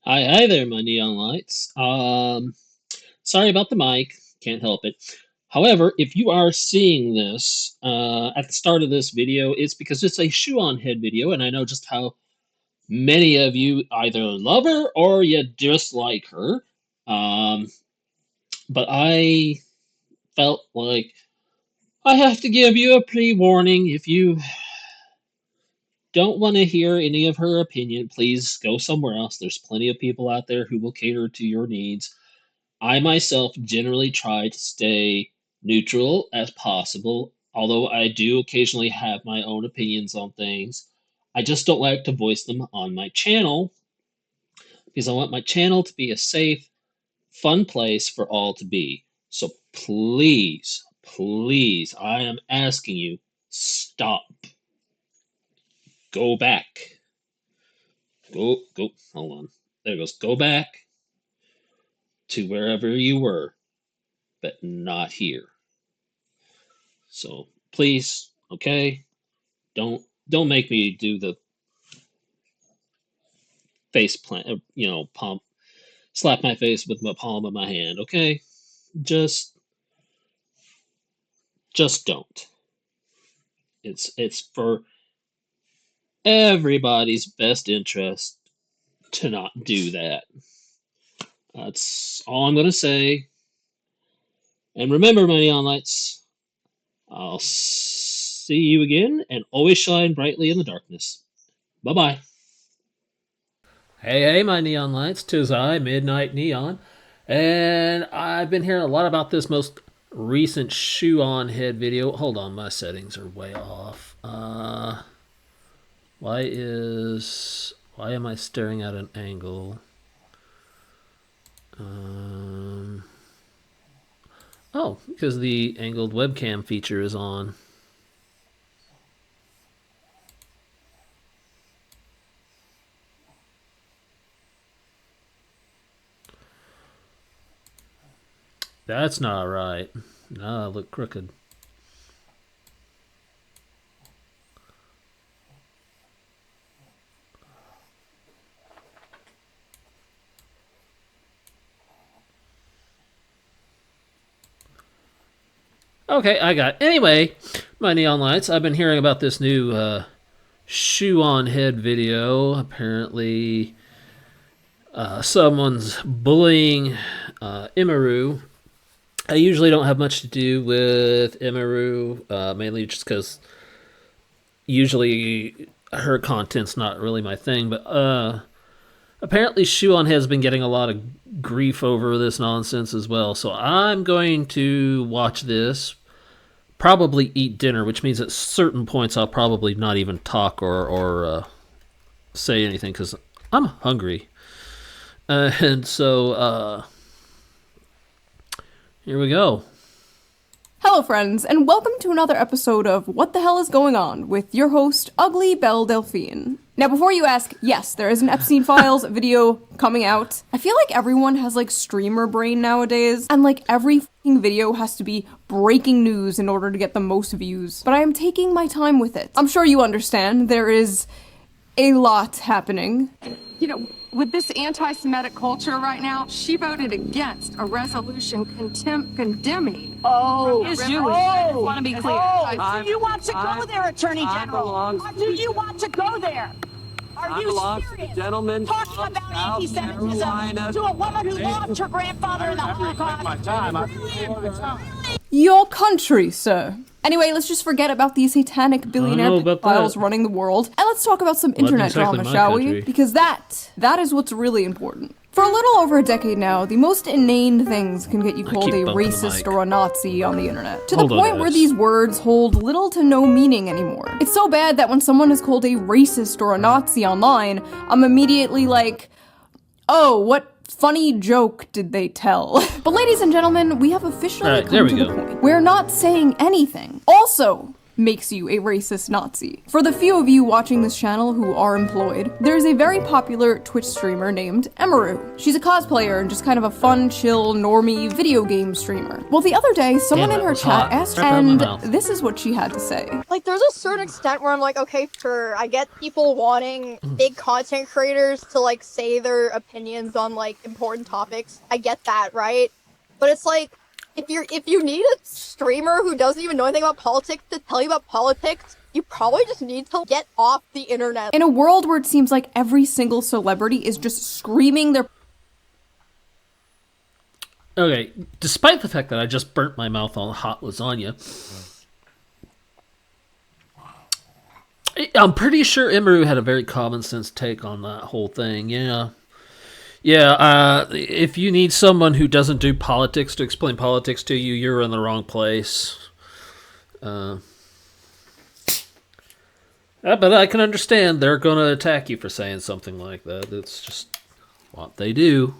Hi there, my neon lights. Sorry about the mic, can't help it. However, if you are seeing this at the start of this video, it's because it's a shoe on head video, and I know just how many of you either love her or you dislike her. Um, but I felt like I have to give you a pre-warning. If you don't want to hear any of her opinion, please go somewhere else. There's plenty of people out there who will cater to your needs. I myself generally try to stay neutral as possible, although I do occasionally have my own opinions on things. I just don't like to voice them on my channel because I want my channel to be a safe, fun place for all to be. So please, please, I am asking you, stop. Go back. Go, hold on. There it goes. Go back to wherever you were, but not here. So please, okay, don't make me do the face plant, palm, slap my face with the palm of my hand. Okay, just just don't. It's for everybody's best interest to not do that. That's all I'm gonna say. And remember, my neon lights, I'll see you again, and always shine brightly in the darkness. Bye bye. Hey, my neon lights, 'tis I, Midnight Neon, and I've been hearing a lot about this most recent shoe on head video. Hold on, my settings are way off. Why am I staring at an angle? Oh, because the angled webcam feature is on. That's not right. No, I look crooked. Okay, I got it. Anyway, my neon lights, I've been hearing about this new shoe on head video. Apparently, someone's bullying Imaru. I usually don't have much to do with Imaru, mainly just because usually her content's not really my thing. But apparently, Shoe on has been getting a lot of grief over this nonsense as well. So I'm going to watch this, probably eat dinner, which means at certain points I'll probably not even talk or say anything because I'm hungry. And so here we go. Hello friends, and welcome to another episode of What the Hell is Going On with your host, Ugly Belle Delphine. Now before you ask, yes, there is an Epstein Files video coming out. I feel like everyone has like streamer brain nowadays, and like every fucking video has to be breaking news in order to get the most views. But I am taking my time with it. I'm sure you understand, there is a lot happening. You know, with this anti-Semitic culture right now, she voted against a resolution condemning. Is Jewish. I just want to be clear. Do you want to go there, Attorney General? Do you want to go there? Are you serious? Gentlemen, Talking about anti-Semitism to a woman who lost her grandfather in the Holocaust. Your country, sir. Anyway, let's just forget about these satanic billionaire pedophiles running the world, and let's talk about some internet drama, shall we? Because that is what's really important. For a little over a decade now, the most inane things can get you called a racist or a Nazi on the internet, to the point where these words hold little to no meaning anymore. It's so bad that when someone is called a racist or a Nazi online, I'm immediately like, oh, what funny joke did they tell? But ladies and gentlemen, we have officially come to the point. We're not saying anything. Also, makes you a racist Nazi. For the few of you watching this channel who are employed, there's a very popular Twitch streamer named Emaru. She's a cosplayer and just kind of a fun, chill, normie video game streamer. Well, the other day, someone in her chat asked, and this is what she had to say. Like, there's a certain extent where I'm like, okay, sure, I get people wanting big content creators to, like, say their opinions on, like, important topics. I get that, right? But it's like, if you need a streamer who doesn't even know anything about politics to tell you about politics, you probably just need to get off the internet. In a world where it seems like every single celebrity is just screaming their... Okay, despite the fact that I just burnt my mouth on hot lasagna, I'm pretty sure Emaru had a very common sense take on that whole thing, yeah. Yeah, if you need someone who doesn't do politics to explain politics to you, you're in the wrong place. But I can understand they're going to attack you for saying something like that. It's just what they do.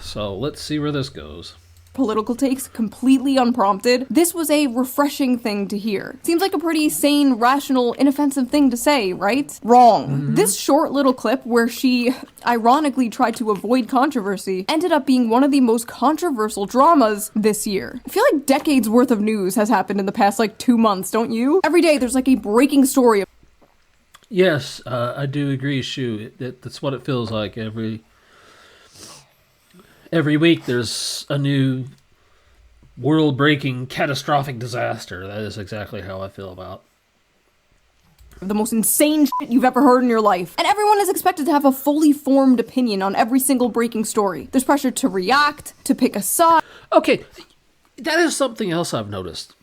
So let's see where this goes. Political takes completely unprompted. This was a refreshing thing to hear. Seems like a pretty sane, rational, inoffensive thing to say, right? Wrong. This short little clip where she ironically tried to avoid controversy ended up being one of the most controversial dramas this year. I feel like decades worth of news has happened in the past like 2 months, don't you? Every day there's like a breaking story. Yes, I do agree, Shu. That's what it feels like every week. There's a new world-breaking catastrophic disaster. That is exactly how I feel about the most insane shit you've ever heard in your life. And everyone is expected to have a fully formed opinion on every single breaking story. There's pressure to react, to pick a side. Okay, that is something else I've noticed.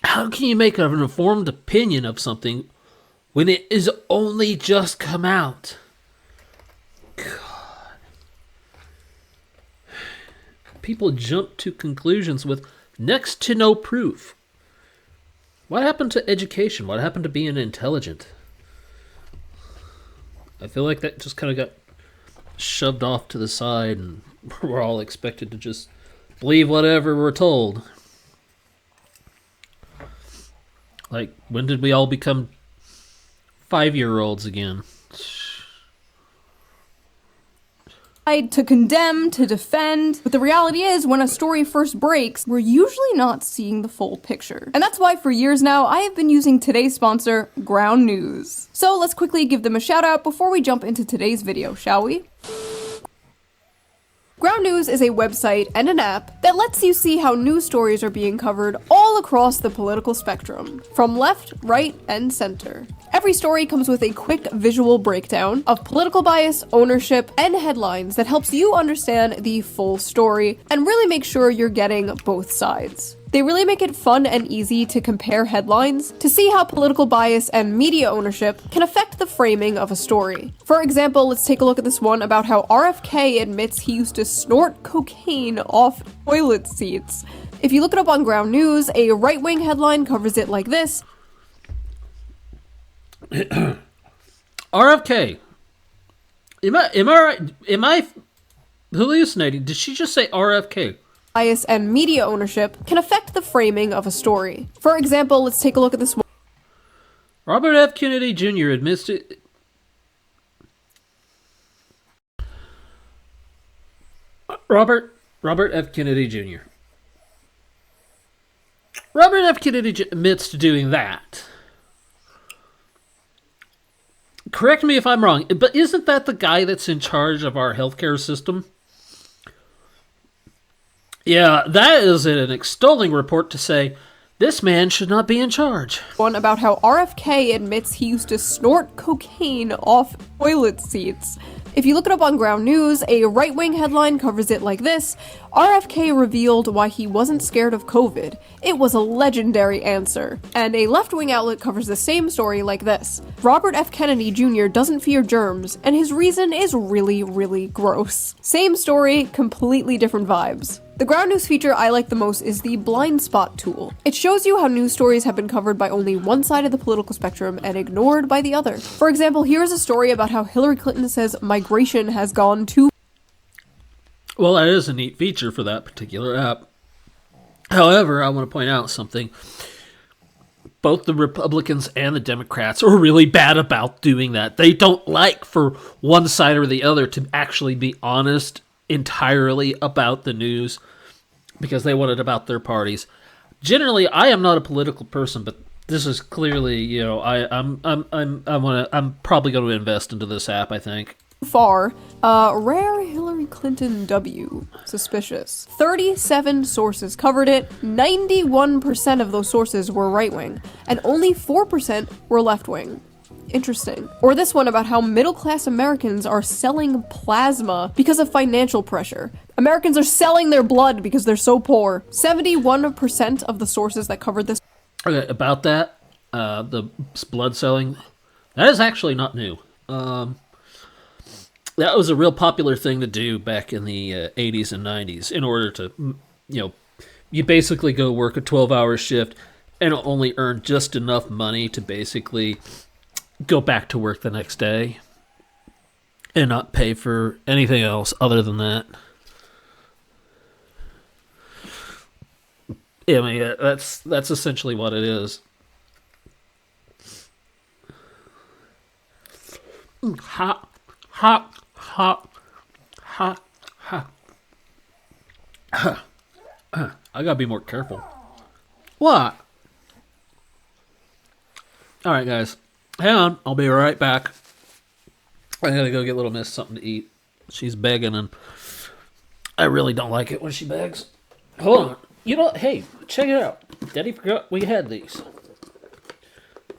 How can you make an informed opinion of something when it is only just come out? People jump to conclusions with next to no proof. What happened to education? What happened to being intelligent? I feel like that just kind of got shoved off to the side and we're all expected to just believe whatever we're told. Like, when did we all become 5-year-olds again? To condemn, to defend, but the reality is when a story first breaks, we're usually not seeing the full picture. And that's why for years now, I have been using today's sponsor, Ground News. So let's quickly give them a shout out before we jump into today's video, shall we? Ground News is a website and an app that lets you see how news stories are being covered all across the political spectrum, from left, right, and center. Every story comes with a quick visual breakdown of political bias, ownership, and headlines that helps you understand the full story and really make sure you're getting both sides. They really make it fun and easy to compare headlines to see how political bias and media ownership can affect the framing of a story. For example, let's take a look at this one about how RFK admits he used to snort cocaine off toilet seats. If you look it up on Ground News, a right-wing headline covers it like this. RFK. Am I right? Am I hallucinating? Did she just say RFK? Bias and media ownership can affect the framing of a story. For example, let's take a look at this one. Robert F. Kennedy Jr. admits to... Robert F. Kennedy Jr. Robert F. Kennedy admits to doing that. Correct me if I'm wrong, but isn't that the guy that's in charge of our healthcare system? Yeah, that is an extolling report to say, this man should not be in charge. One about how RFK admits he used to snort cocaine off toilet seats. If you look it up on Ground News, a right-wing headline covers it like this. RFK revealed why he wasn't scared of COVID. It was a legendary answer. And a left-wing outlet covers the same story like this. Robert F. Kennedy Jr. doesn't fear germs, and his reason is really, really gross. Same story, completely different vibes. The Ground News feature I like the most is the blind spot tool. It shows you how news stories have been covered by only one side of the political spectrum and ignored by the other. For example, here's a story about how Hillary Clinton says migration has gone too Well, that is a neat feature for that particular app. However, I want to point out something. Both the Republicans and the Democrats are really bad about doing that. They don't like for one side or the other to actually be honest entirely about the news because they want it about their parties. Generally, I am not a political person, but this is clearly, I'm probably going to invest into this app, I think. Far, rare Hillary Clinton W. Suspicious. 37 sources covered it, 91% of those sources were right-wing, and only 4% were left-wing. Interesting. Or this one about how middle-class Americans are selling plasma because of financial pressure. Americans are selling their blood because they're so poor. 71% of the sources that covered this. Okay, about that, the blood selling, that is actually not new. That was a real popular thing to do back in the 80s and 90s in order to, you basically go work a 12-hour shift and only earn just enough money to basically go back to work the next day and not pay for anything else other than that. I mean, that's essentially what it is. Hot. I gotta be more careful. What? Alright, guys. Hang on. I'll be right back. I gotta go get Little Miss something to eat. She's begging, and I really don't like it when she begs. Hold on. Hey, check it out. Daddy forgot we had these.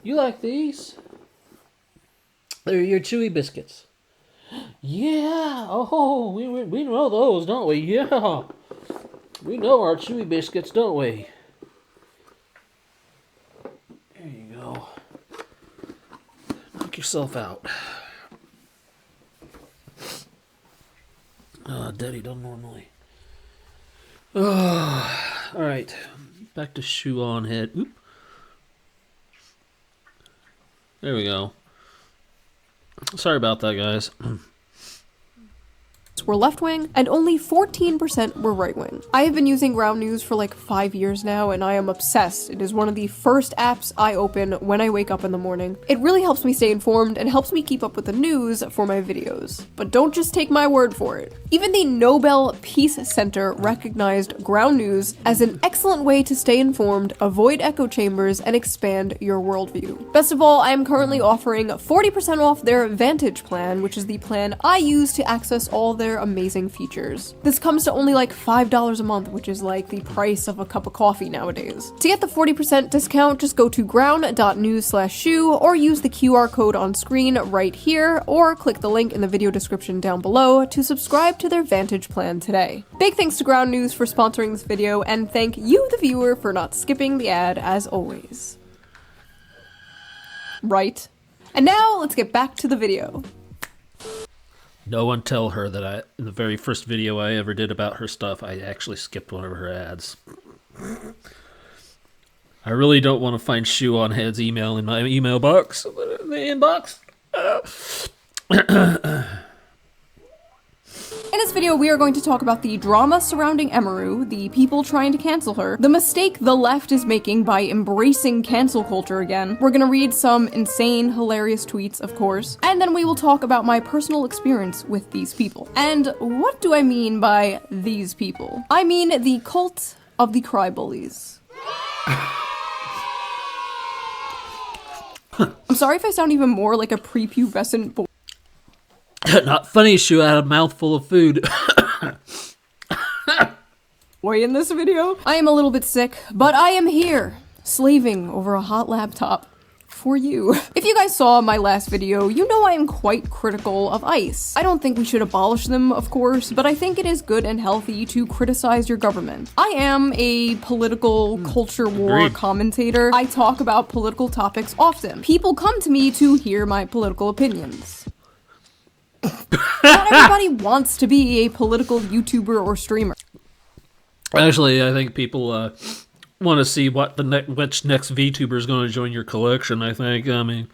You like these? They're your chewy biscuits. Yeah. Oh, we know those, don't we? Yeah. We know our chewy biscuits, don't we? There you go. Knock yourself out. Daddy don't normally. All right. Back to shoe on head. Oop. There we go. Sorry about that, guys. Were left-wing, and only 14% were right-wing. I have been using Ground News for like 5 years now, and I am obsessed. It is one of the first apps I open when I wake up in the morning. It really helps me stay informed and helps me keep up with the news for my videos. But don't just take my word for it. Even the Nobel Peace Center recognized Ground News as an excellent way to stay informed, avoid echo chambers, and expand your worldview. Best of all, I am currently offering 40% off their Vantage plan, which is the plan I use to access all their amazing features. This comes to only like $5 a month, which is like the price of a cup of coffee nowadays. To get the 40% discount, just go to ground.news/shoe or use the QR code on screen right here, or click the link in the video description down below to subscribe to their Vantage plan today. Big thanks to Ground News for sponsoring this video, and thank you, the viewer, for not skipping the ad as always. Right. And now let's get back to the video. No one tell her that in the very first video I ever did about her stuff, I actually skipped one of her ads. I really don't want to find Shoe on Head's email in my email box. In the inbox. In this video, we are going to talk about the drama surrounding Emaru, the people trying to cancel her, the mistake the left is making by embracing cancel culture again. We're gonna read some insane, hilarious tweets, of course, and then we will talk about my personal experience with these people. And what do I mean by these people? I mean the cult of the Crybullies. I'm sorry if I sound even more like a prepubescent boy. Not funny, Shoe had a mouthful of food. In this video, I am a little bit sick, but I am here, slaving over a hot laptop for you. If you guys saw my last video, you know I am quite critical of ICE. I don't think we should abolish them, of course, but I think it is good and healthy to criticize your government. I am a political culture war commentator. I talk about political topics often. People come to me to hear my political opinions. Not everybody wants to be a political YouTuber or streamer. Actually, I think people want to see what which next VTuber is going to join your collection. I think. I mean,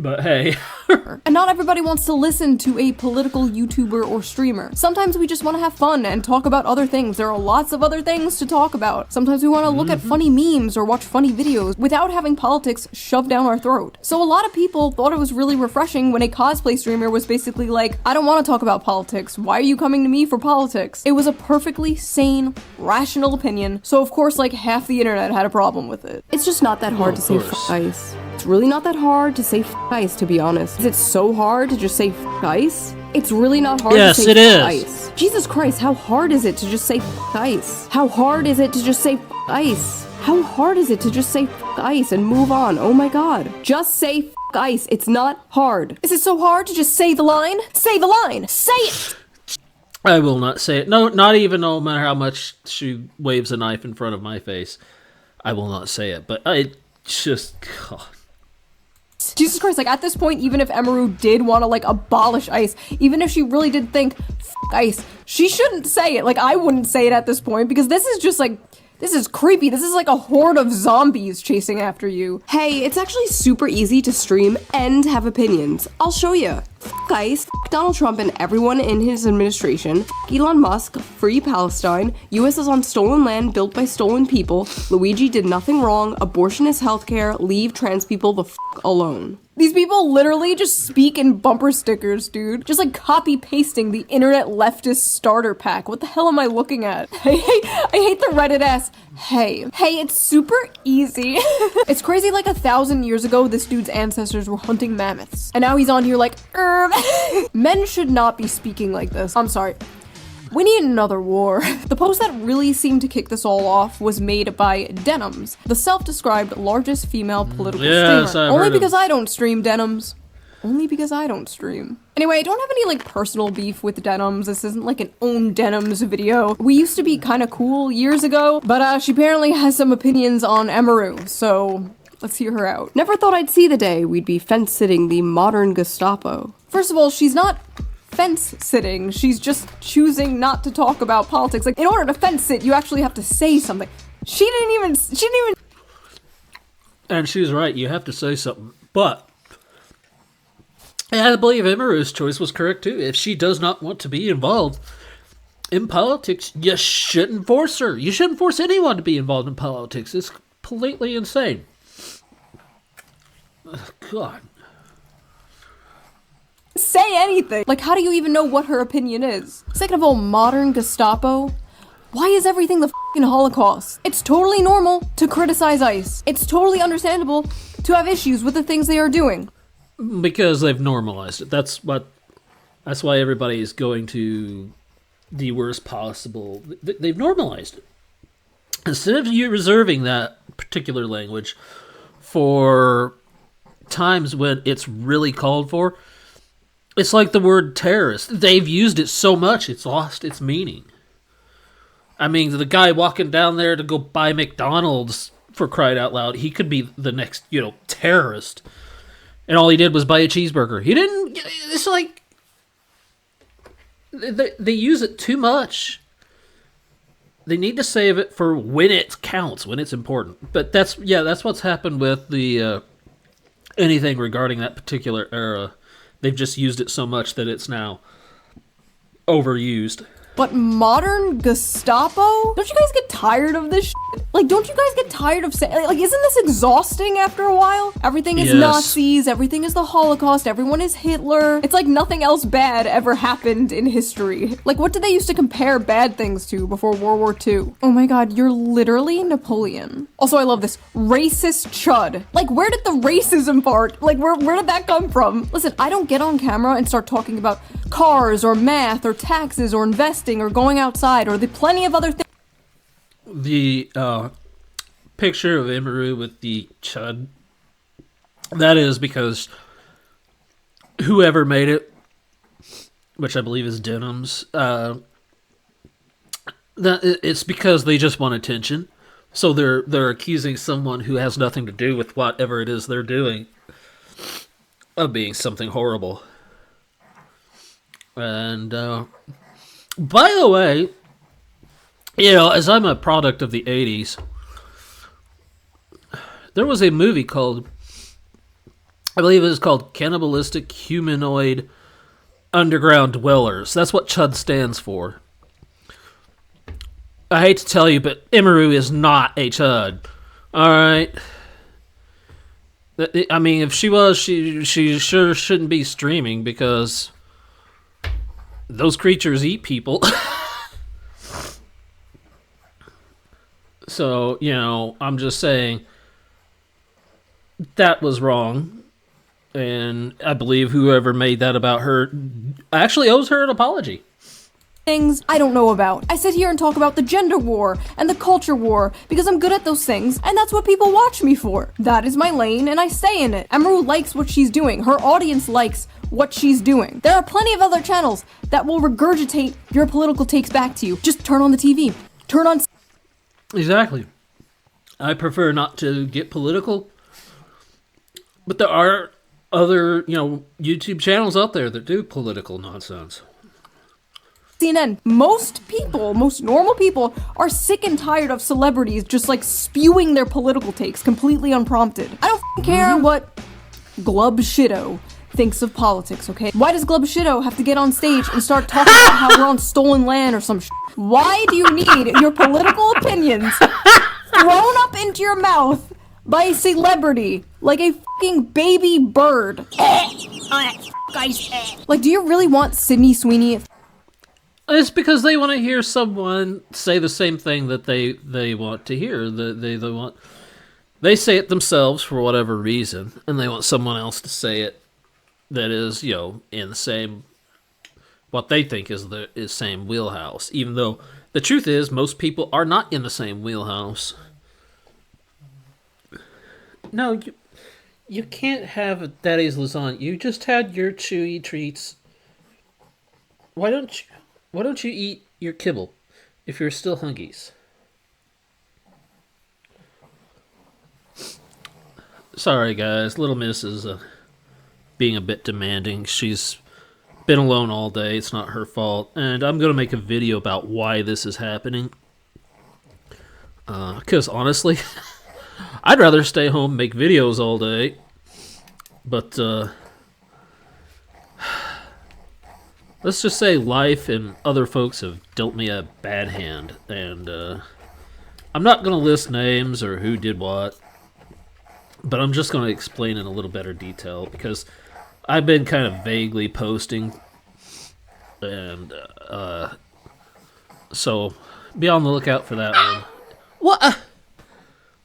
But hey. And not everybody wants to listen to a political YouTuber or streamer. Sometimes we just want to have fun and talk about other things. There are lots of other things to talk about. Sometimes we want to look at funny memes or watch funny videos without having politics shoved down our throat. So a lot of people thought it was really refreshing when a cosplay streamer was basically like, I don't want to talk about politics. Why are you coming to me for politics? It was a perfectly sane, rational opinion. So of course, like, half the internet had a problem with it. It's just not that hard to say f ice. It's really not that hard to say f ice, to be honest. Is it so hard to just say f ice? It's really not hard to say f ice. Jesus Christ, how hard is it to just say f ice? How hard is it to just say f ice? How hard is it to just say f ice and move on? Oh my god. Just say f ice. It's not hard. Is it so hard to just say the line? Say the line! Say it! I will not say it. No, not even no matter how much she waves a knife in front of my face. I will not say it, but I just... God. Jesus Christ, like, at this point, even if Emeru did want to, like, abolish ice, even if she really did think, f ice, she shouldn't say it. Like, I wouldn't say it at this point, because this is just, like, this is creepy. This is like a horde of zombies chasing after you. Hey, it's actually super easy to stream and have opinions. I'll show you. F ice, f Donald Trump and everyone in his administration, f Elon Musk, free Palestine, US is on stolen land built by stolen people, Luigi did nothing wrong, abortion is healthcare, leave trans people the f alone. These people literally just speak in bumper stickers, dude. Just like copy pasting the internet leftist starter pack. What the hell am I looking at? I hate the Reddit ass. Hey, it's super easy. It's crazy, like 1,000 years ago, this dude's ancestors were hunting mammoths. And now he's on here like, Men should not be speaking like this. I'm sorry. We need another war. The post that really seemed to kick this all off was made by Denims, the self-described largest female political streamer. Only because I don't stream, Denims. Only because I don't stream. Anyway, I don't have any, like, personal beef with Denims. This isn't, like, an own Denims video. We used to be kind of cool years ago, but she apparently has some opinions on Emeru, so let's hear her out. Never thought I'd see the day we'd be fence-sitting the modern Gestapo. First of all, she's not fence sitting. She's just choosing not to talk about politics. Like, in order to fence sit, you actually have to say something. She didn't even. And she's right, you have to say something. But I believe Emeru's choice was correct too. If she does not want to be involved in politics, you shouldn't force her. You shouldn't force anyone to be involved in politics. It's completely insane. God. Say anything. Like, how do you even know what her opinion is? Second of all, modern Gestapo? Why is everything the f***ing Holocaust? It's totally normal to criticize ICE. It's totally understandable to have issues with the things they are doing. Because they've normalized it. That's why everybody is going to the worst possible. They've normalized it. Instead of you reserving that particular language for times when it's really called for, it's like the word terrorist. They've used it so much, it's lost its meaning. I mean, the guy walking down there to go buy McDonald's, for crying out loud, he could be the next, terrorist. And all he did was buy a cheeseburger. He didn't... It's like... They use it too much. They need to save it for when it counts, when it's important. But that's what's happened with the... anything regarding that particular era. They've just used it so much that it's now overused. But modern Gestapo? Don't you guys get tired of this shit? Like, don't you guys get tired of saying, like, isn't this exhausting after a while? Everything is Nazis, everything is the Holocaust, everyone is Hitler. It's like nothing else bad ever happened in history. Like, what did they used to compare bad things to before World War II? Oh my god, you're literally Napoleon. Also, I love this. Racist chud. Like, where did the racism part, like, where did that come from? Listen, I don't get on camera and start talking about cars or math or taxes or investing or going outside or the plenty of other things. The picture of Emeru with the chud, that is because whoever made it, which I believe is Denims, it's because they just want attention. So they're accusing someone who has nothing to do with whatever it is they're doing of being something horrible. And by the way, as I'm a product of the 80s, there was a movie called I believe it is called Cannibalistic Humanoid Underground Dwellers. That's what CHUD stands for. I hate to tell you, but Emeru is not a CHUD. Alright? I mean, if she was, she sure shouldn't be streaming, because those creatures eat people. So, you know, I'm just saying that was wrong. And I believe whoever made that about her actually owes her an apology. Things I don't know about. I sit here and talk about the gender war and the culture war because I'm good at those things, and that's what people watch me for. That is my lane, and I stay in it. Emeru likes what she's doing. Her audience likes what she's doing. There are plenty of other channels that will regurgitate your political takes back to you. Just turn on the TV. Turn on... Exactly. I prefer not to get political, but there are other, you know, YouTube channels out there that do political nonsense. CNN. Most people, most normal people, are sick and tired of celebrities just like spewing their political takes completely unprompted. I don't care what Glub Shitto thinks of politics, okay? Why does Glub Shitto have to get on stage and start talking about how we're on stolen land or some shit? Why do you need your political opinions thrown up into your mouth by a celebrity like a fucking baby bird? Like, do you really want Sydney Sweeney? It's because they want to hear someone say the same thing that they want to hear. They say it themselves for whatever reason, and they want someone else to say it that is, you know, in the same, what they think is the same wheelhouse. Even though the truth is, most people are not in the same wheelhouse. No, you can't have a Daddy's lasagna. You just had your chewy treats. Why don't you eat your kibble if you're still hungies? Sorry, guys. Little Miss is being a bit demanding. She's been alone all day. It's not her fault. And I'm going to make a video about why this is happening. Because honestly, I'd rather stay home and make videos all day. But, let's just say life and other folks have dealt me a bad hand, and I'm not going to list names or who did what, but I'm just going to explain in a little better detail, because I've been kind of vaguely posting, and so be on the lookout for that one. What?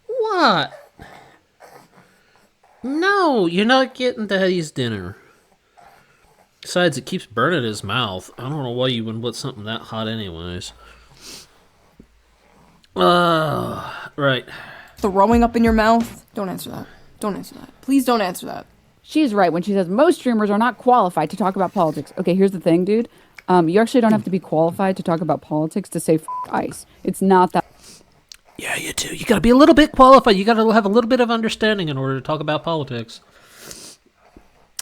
What? No, you're not getting Daddy's dinner. Besides, it keeps burning his mouth. I don't know why you wouldn't put something that hot anyways. Right. Throwing up in your mouth? Don't answer that. Don't answer that. Please don't answer that. She's right when she says most streamers are not qualified to talk about politics. Okay, here's the thing, dude. You actually don't have to be qualified to talk about politics to say ICE. It's not that. Yeah, you do. You gotta be a little bit qualified. You gotta have a little bit of understanding in order to talk about politics.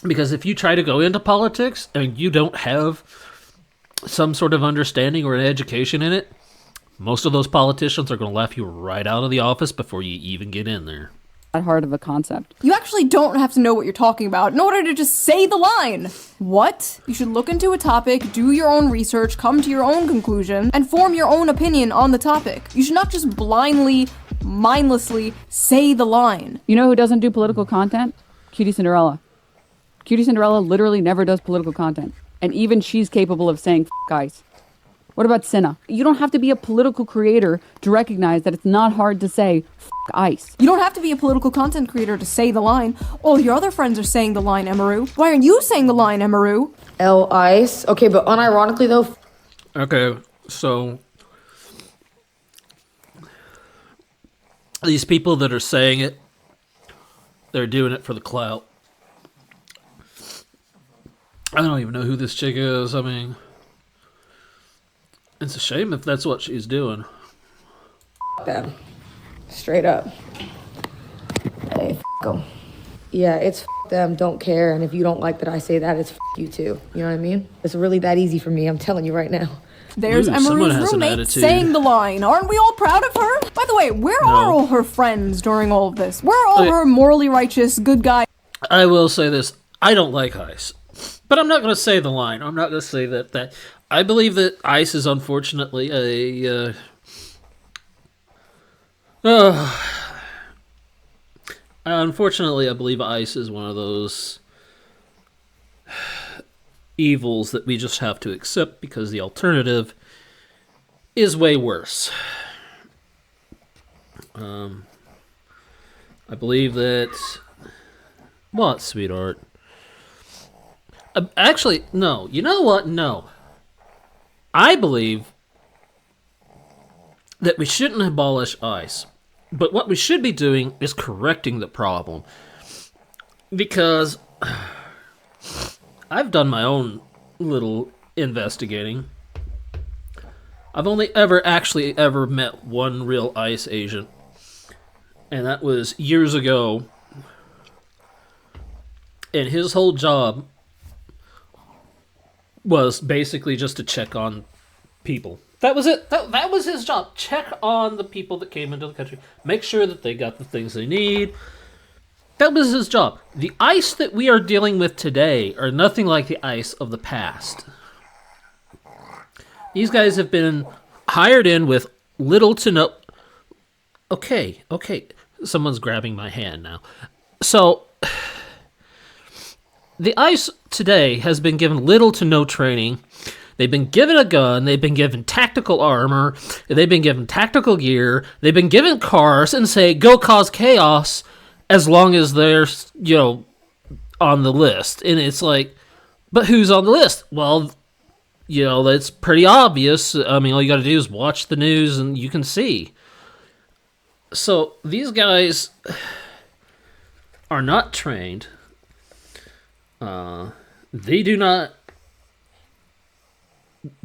Because if you try to go into politics and you don't have some sort of understanding or an education in it, most of those politicians are going to laugh you right out of the office before you even get in there. That hard of a concept. You actually don't have to know what you're talking about in order to just say the line. What? You should look into a topic, do your own research, come to your own conclusion, and form your own opinion on the topic. You should not just blindly, mindlessly say the line. You know who doesn't do political content? Cutie Cinderella. Cutie Cinderella literally never does political content. And even she's capable of saying ICE. What about Cinna? You don't have to be a political creator to recognize that it's not hard to say ICE. You don't have to be a political content creator to say the line. All your other friends are saying the line, Emeru. Why aren't you saying the line, Emeru? ICE. Okay, but unironically though. Okay, so these people that are saying it, they're doing it for the clout. I don't even know who this chick is. I mean, it's a shame if that's what she's doing. Them. Straight up. Hey, them. Yeah, it's them, don't care. And if you don't like that I say that, it's you too. You know what I mean? It's really that easy for me, I'm telling you right now. There's Emeru's roommate saying the line. Aren't we all proud of her? By the way, where are all her friends during all of this? Where are all her morally righteous, good guys? I will say this. I don't like ice. But I'm not going to say the line. I'm not going to say that. I believe that ice is unfortunately unfortunately, I believe ice is one of those evils that we just have to accept because the alternative is way worse. I believe that... What, sweetheart? Actually, no. You know what? No. I believe that we shouldn't abolish ice. But what we should be doing is correcting the problem. Because I've done my own little investigating. I've only ever met one real ICE agent. And that was years ago. And his whole job was basically just to check on people. That was it. That was his job. Check on the people that came into the country. Make sure that they got the things they need. That was his job. The ICE that we are dealing with today are nothing like the ICE of the past. These guys have been hired in with little to no... Okay. Someone's grabbing my hand now. So... The ICE today has been given little to no training. They've been given a gun. They've been given tactical armor. They've been given tactical gear. They've been given cars and say, go cause chaos as long as they're, on the list. And it's like, but who's on the list? Well, that's pretty obvious. I mean, all you got to do is watch the news and you can see. So these guys are not trained. They do not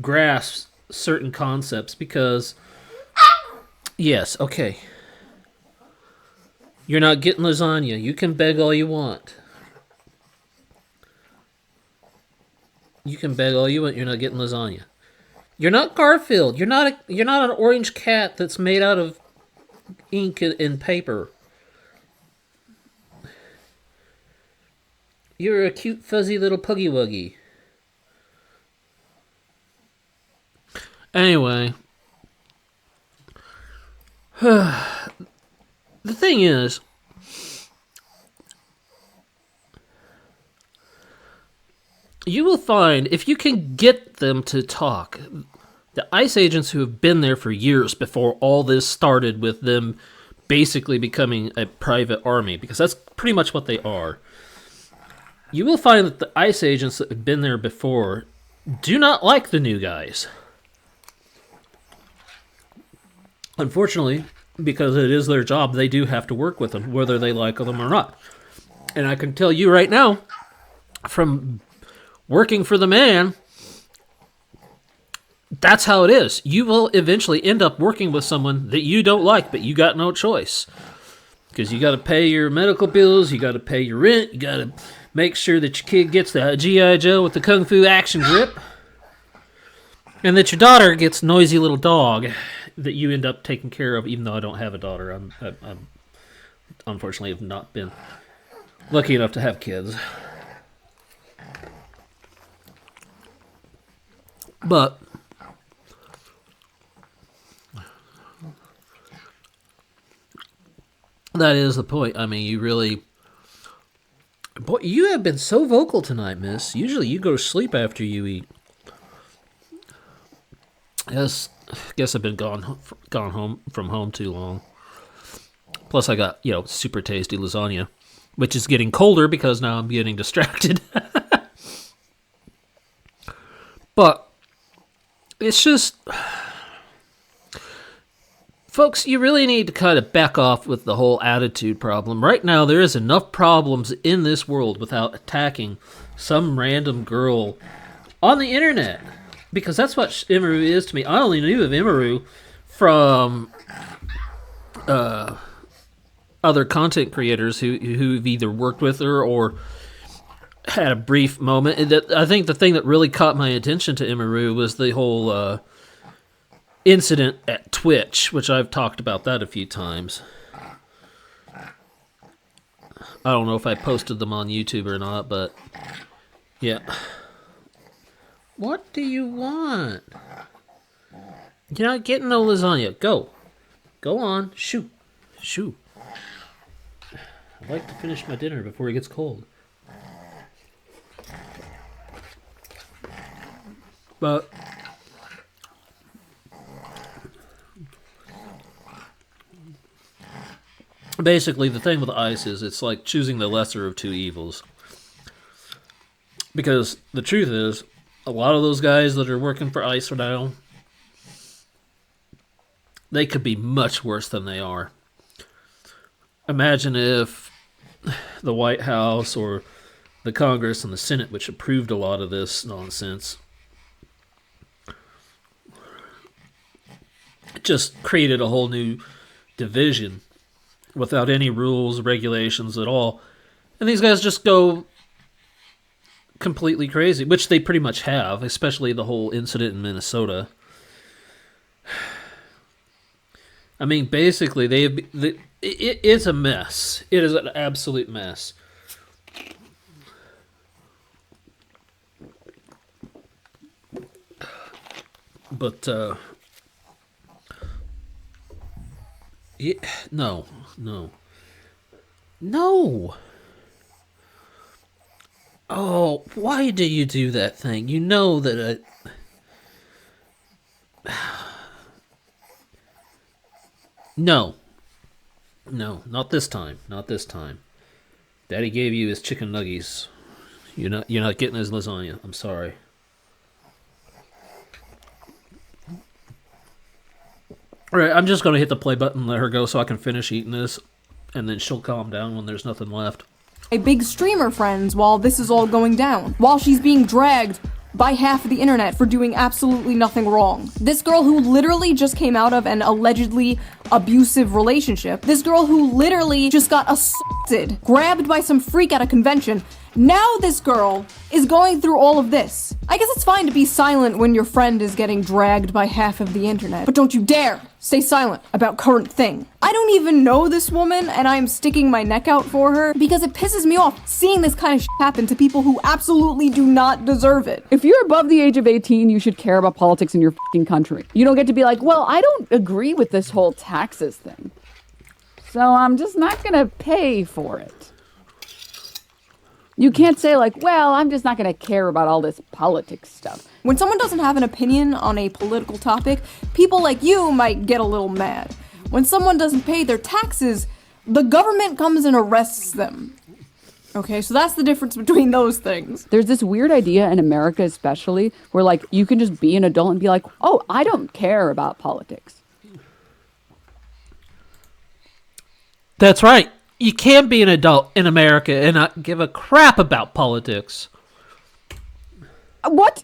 grasp certain concepts because... Yes, okay. You're not getting lasagna. You can beg all you want. You're not getting lasagna. You're not Garfield. You're not an orange cat that's made out of ink and paper. You're a cute, fuzzy little puggy wuggy. Anyway. The thing is... You will find, if you can get them to talk, the ICE agents who have been there for years before all this started with them basically becoming a private army, because that's pretty much what they are. You will find that the ICE agents that have been there before do not like the new guys. Unfortunately, because it is their job, they do have to work with them, whether they like them or not. And I can tell you right now, from working for the man, that's how it is. You will eventually end up working with someone that you don't like, but you got no choice. Because you got to pay your medical bills, you got to pay your rent, you got to make sure that your kid gets the G.I. Joe with the Kung Fu action grip, and that your daughter gets noisy little dog that you end up taking care of, even though I don't have a daughter. I'm unfortunately have not been lucky enough to have kids. But that is the point. I mean, you really... Boy, you have been so vocal tonight, miss. Usually you go to sleep after you eat. Yes, guess I've been gone home from home too long. Plus I got, super tasty lasagna, which is getting colder because now I'm getting distracted. But it's just... Folks, you really need to kind of back off with the whole attitude problem. Right now, there is enough problems in this world without attacking some random girl on the internet. Because that's what Imaru is to me. I only knew of Imaru from other content creators who've either worked with her or had a brief moment. I think the thing that really caught my attention to Imaru was the whole... incident at Twitch, which I've talked about that a few times. I don't know if I posted them on YouTube or not, but yeah. What do you want? You're not getting no lasagna. Go. Go on. Shoot. Shoot. I'd like to finish my dinner before it gets cold. But basically, the thing with ice is it's like choosing the lesser of two evils. Because the truth is, a lot of those guys that are working for ICE now, they could be much worse than they are. Imagine if the White House or the Congress and the Senate, which approved a lot of this nonsense, just created a whole new division without any rules, regulations at all. And these guys just go completely crazy, which they pretty much have, especially the whole incident in Minnesota. I mean, basically, it's a mess. It is an absolute mess. But, yeah, no. Oh, why do you do that thing? You know that No, not this time. Not this time. Daddy gave you his chicken nuggies. You're not getting his lasagna. I'm sorry. Alright, I'm just gonna hit the play button and let her go so I can finish eating this, and then she'll calm down when there's nothing left. A big streamer friends while this is all going down, while she's being dragged by half of the internet for doing absolutely nothing wrong. This girl who literally just came out of an allegedly abusive relationship, this girl who literally just got assaulted, grabbed by some freak at a convention, now this girl is going through all of this. I guess it's fine to be silent when your friend is getting dragged by half of the internet, but don't you dare stay silent about current thing. I don't even know this woman, and I'm sticking my neck out for her because it pisses me off seeing this kind of shit happen to people who absolutely do not deserve it. If you're above the age of 18, you should care about politics in your fucking country. You don't get to be like, well, I don't agree with this whole taxes thing, so I'm just not gonna pay for it. You can't say like, well, I'm just not going to care about all this politics stuff. When someone doesn't have an opinion on a political topic, people like you might get a little mad. When someone doesn't pay their taxes, the government comes and arrests them. Okay, so that's the difference between those things. There's this weird idea in America especially, where like, you can just be an adult and be like, oh, I don't care about politics. That's right. You can be an adult in America and not give a crap about politics. What?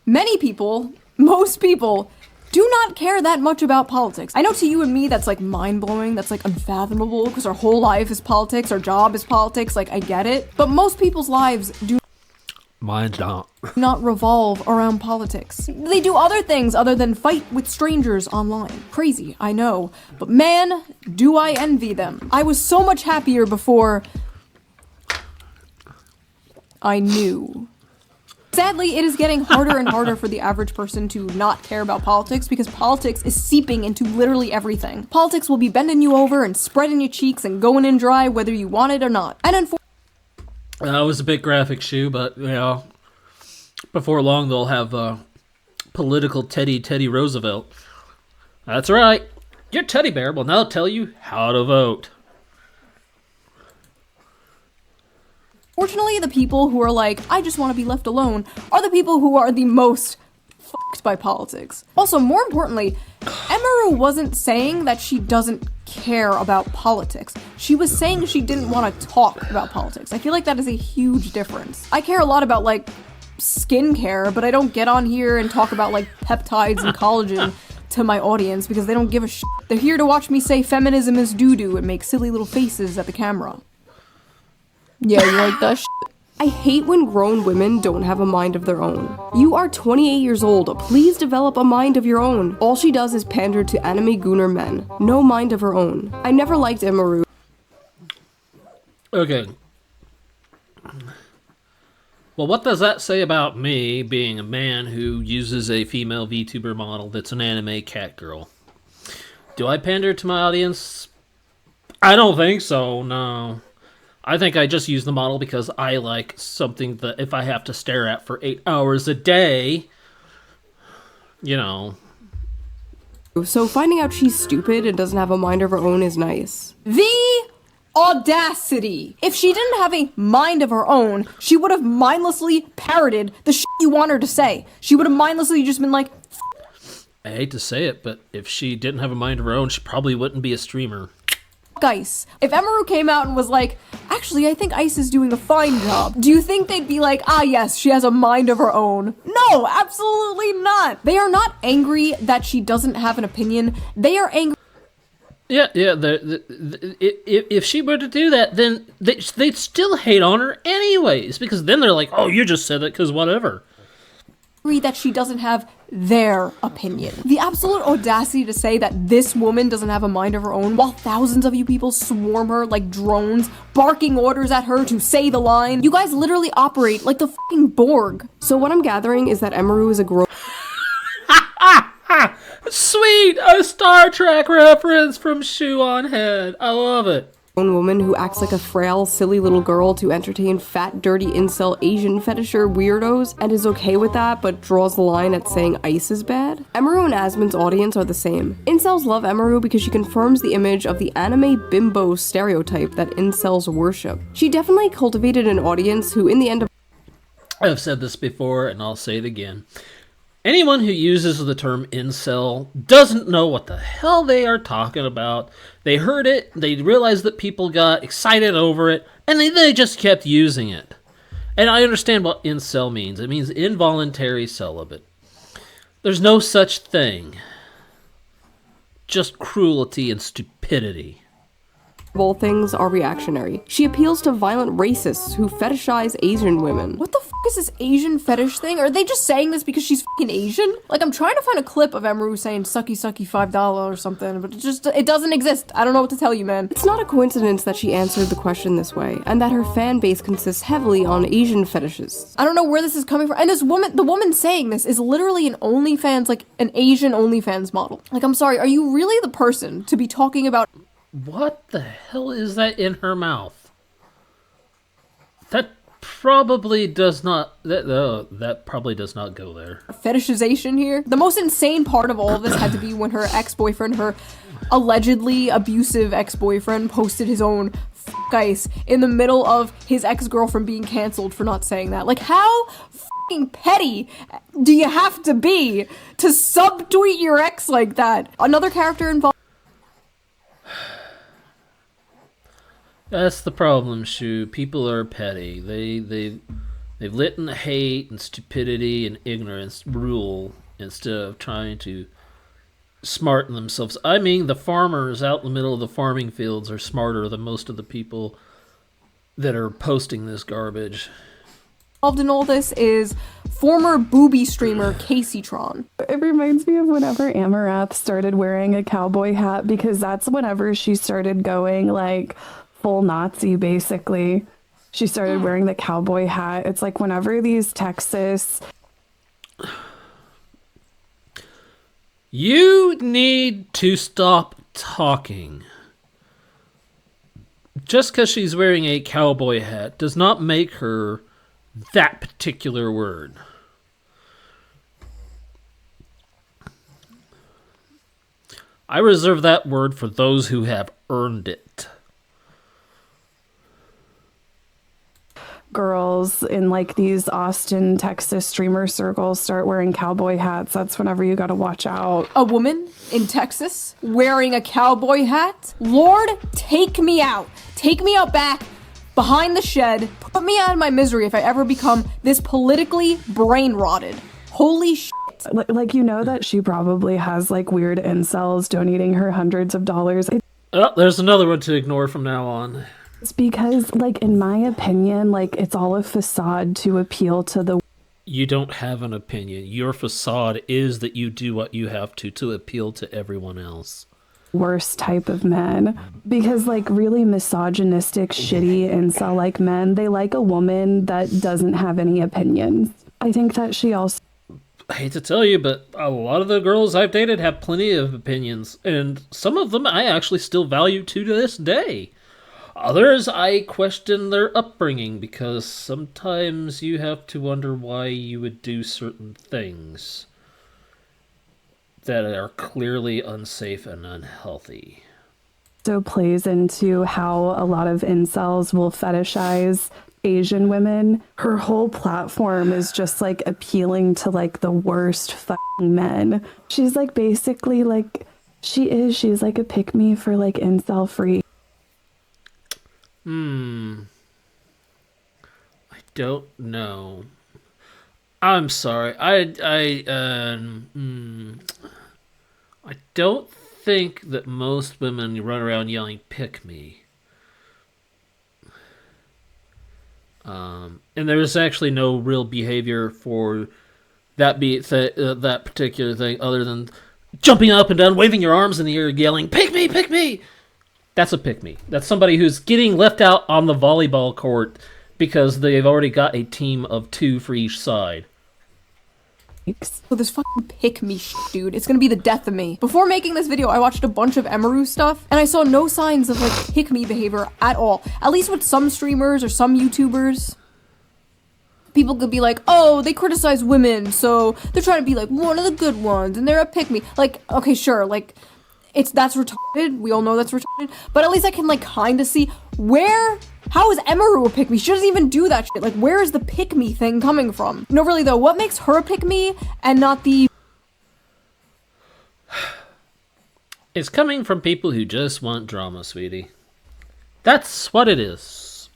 Many people, most people, do not care that much about politics. I know to you and me that's like mind-blowing, that's like unfathomable, because our whole life is politics, our job is politics, like I get it. But most people's lives do Mine's not revolve around politics. They do other things other than fight with strangers online. Crazy, I know. But man, do I envy them. I was so much happier before I knew. Sadly, it is getting harder and harder for the average person to not care about politics because politics is seeping into literally everything. Politics will be bending you over and spreading your cheeks and going in dry whether you want it or not. And unfortunately, that was a bit graphic, Shu, but, you know, before long they'll have political Teddy Roosevelt. That's right. Your teddy bear will now tell you how to vote. Fortunately, the people who are like, I just want to be left alone, are the people who are the most fucked by politics. Also, more importantly, Emaru wasn't saying that she doesn't care about politics. She was saying she didn't want to talk about politics. I feel like that is a huge difference. I care a lot about, like, skincare, but I don't get on here and talk about, like, peptides and collagen to my audience because they don't give a shit. They're here to watch me say feminism is doo-doo and make silly little faces at the camera. Yeah, you like that shit? I hate when grown women don't have a mind of their own. You are 28 years old, please develop a mind of your own. All she does is pander to anime gooner men. No mind of her own. I never liked Emaru. Okay. Well, what does that say about me being a man who uses a female VTuber model that's an anime cat girl? Do I pander to my audience? I don't think so, no. I think I just use the model because I like something that if I have to stare at for 8 hours a day, you know. So finding out she's stupid and doesn't have a mind of her own is nice. The audacity! If she didn't have a mind of her own, she would have mindlessly parroted the shit you want her to say. She would have mindlessly just been like, I hate to say it, but if she didn't have a mind of her own, she probably wouldn't be a streamer. Ice. If Emeru came out and was like, actually, I think Ice is doing a fine job, do you think they'd be like, ah, yes, she has a mind of her own? No, absolutely not. They are not angry that she doesn't have an opinion. They are angry. Yeah. If she were to do that, then they'd still hate on her anyways, because then they're like, oh, you just said it because whatever. That she doesn't have their opinion. The absolute audacity to say that this woman doesn't have a mind of her own while thousands of you people swarm her like drones, barking orders at her to say the line. You guys literally operate like the fucking Borg. So what I'm gathering is that Emeru is a grown Sweet! A Star Trek reference from Shoe on Head. I love it. woman who acts like a frail, silly little girl to entertain fat, dirty, incel, Asian fetisher weirdos, and is okay with that, but draws the line at saying Ice is bad. Emeru and Asmon's audience are the same. Incels love Emeru because she confirms the image of the anime bimbo stereotype that incels worship. She definitely cultivated an audience who, in the end of I've said this before, and I'll say it again. Anyone who uses the term incel doesn't know what the hell they are talking about. They heard it, they realized that people got excited over it, and they just kept using it. And I understand what incel means. It means involuntary celibate. There's no such thing. Just cruelty and stupidity. all things are reactionary. She appeals to violent racists who fetishize Asian women. What the f is this Asian fetish thing? Are they just saying this because she's f***ing Asian? Like, I'm trying to find a clip of Emeru saying sucky sucky $5 or something, but it doesn't exist. I don't know what to tell you, man. It's not a coincidence that she answered the question this way, and that her fan base consists heavily on Asian fetishes. I don't know where this is coming from, and the woman saying this is literally an OnlyFans, like an Asian OnlyFans model. Like, I'm sorry, are you really the person to be talking about what the hell is that in her mouth? That probably does not. That probably does not go there. Fetishization here. The most insane part of all of this had to be when her ex-boyfriend, her allegedly abusive ex-boyfriend, posted his own Ice in the middle of his ex-girlfriend being canceled for not saying that. Like, how fucking petty do you have to be to subtweet your ex like that? Another character involved. That's the problem, Shu. People are petty. They've let in hate and stupidity and ignorance rule instead of trying to smarten themselves. I mean, the farmers out in the middle of the farming fields are smarter than most of the people that are posting this garbage. Involved in all this is former booby streamer Caseytron. It reminds me of whenever Amaranth started wearing a cowboy hat, because that's whenever she started going like full Nazi, basically. She started wearing the cowboy hat. It's like whenever these Texas... You need to stop talking. Just because she's wearing a cowboy hat does not make her that particular word. I reserve that word for those who have earned it. Girls in like these Austin, Texas streamer circles start wearing cowboy hats. That's whenever you gotta watch out. A woman in Texas wearing a cowboy hat? Lord, take me out. Take me out back behind the shed. Put me out of my misery if I ever become this politically brain rotted. Holy shit. Like, you know that she probably has like weird incels donating her hundreds of dollars. Oh, there's another one to ignore from now on. It's because, like, in my opinion, like, it's all a facade to appeal to the... You don't have an opinion. Your facade is that you do what you have to appeal to everyone else. worst type of men. Because, like, really misogynistic, shitty incel-like men, they like a woman that doesn't have any opinions. I think that she also... I hate to tell you, but a lot of the girls I've dated have plenty of opinions, and some of them I actually still value to this day. Others, I question their upbringing, because sometimes you have to wonder why you would do certain things that are clearly unsafe and unhealthy. So plays into how a lot of incels will fetishize Asian women. Her whole platform is just like appealing to like the worst fucking men. She's like basically like she's like a pick-me for like incel free. I don't know. I'm sorry. I don't think that most women run around yelling "pick me." And there's actually no real behavior for that that particular thing other than jumping up and down, waving your arms in the air, yelling "pick me, pick me." That's a pick me. That's somebody who's getting left out on the volleyball court because they've already got a team of 2 for each side. So this fucking pick me shit, dude. It's gonna be the death of me. Before making this video, I watched a bunch of Emaru stuff, and I saw no signs of, like, pick me behavior at all. At least with some streamers or some YouTubers. People could be like, oh, they criticize women, so they're trying to be, like, one of the good ones, and they're a pick me. Like, okay, sure, like, that's retarded. We all know that's retarded. But at least I can, like, kinda see how is Emaru a pick-me? She doesn't even do that shit. Like, where is the pick-me thing coming from? No, really, though, what makes her a pick-me and not the... It's coming from people who just want drama, sweetie. That's what it is.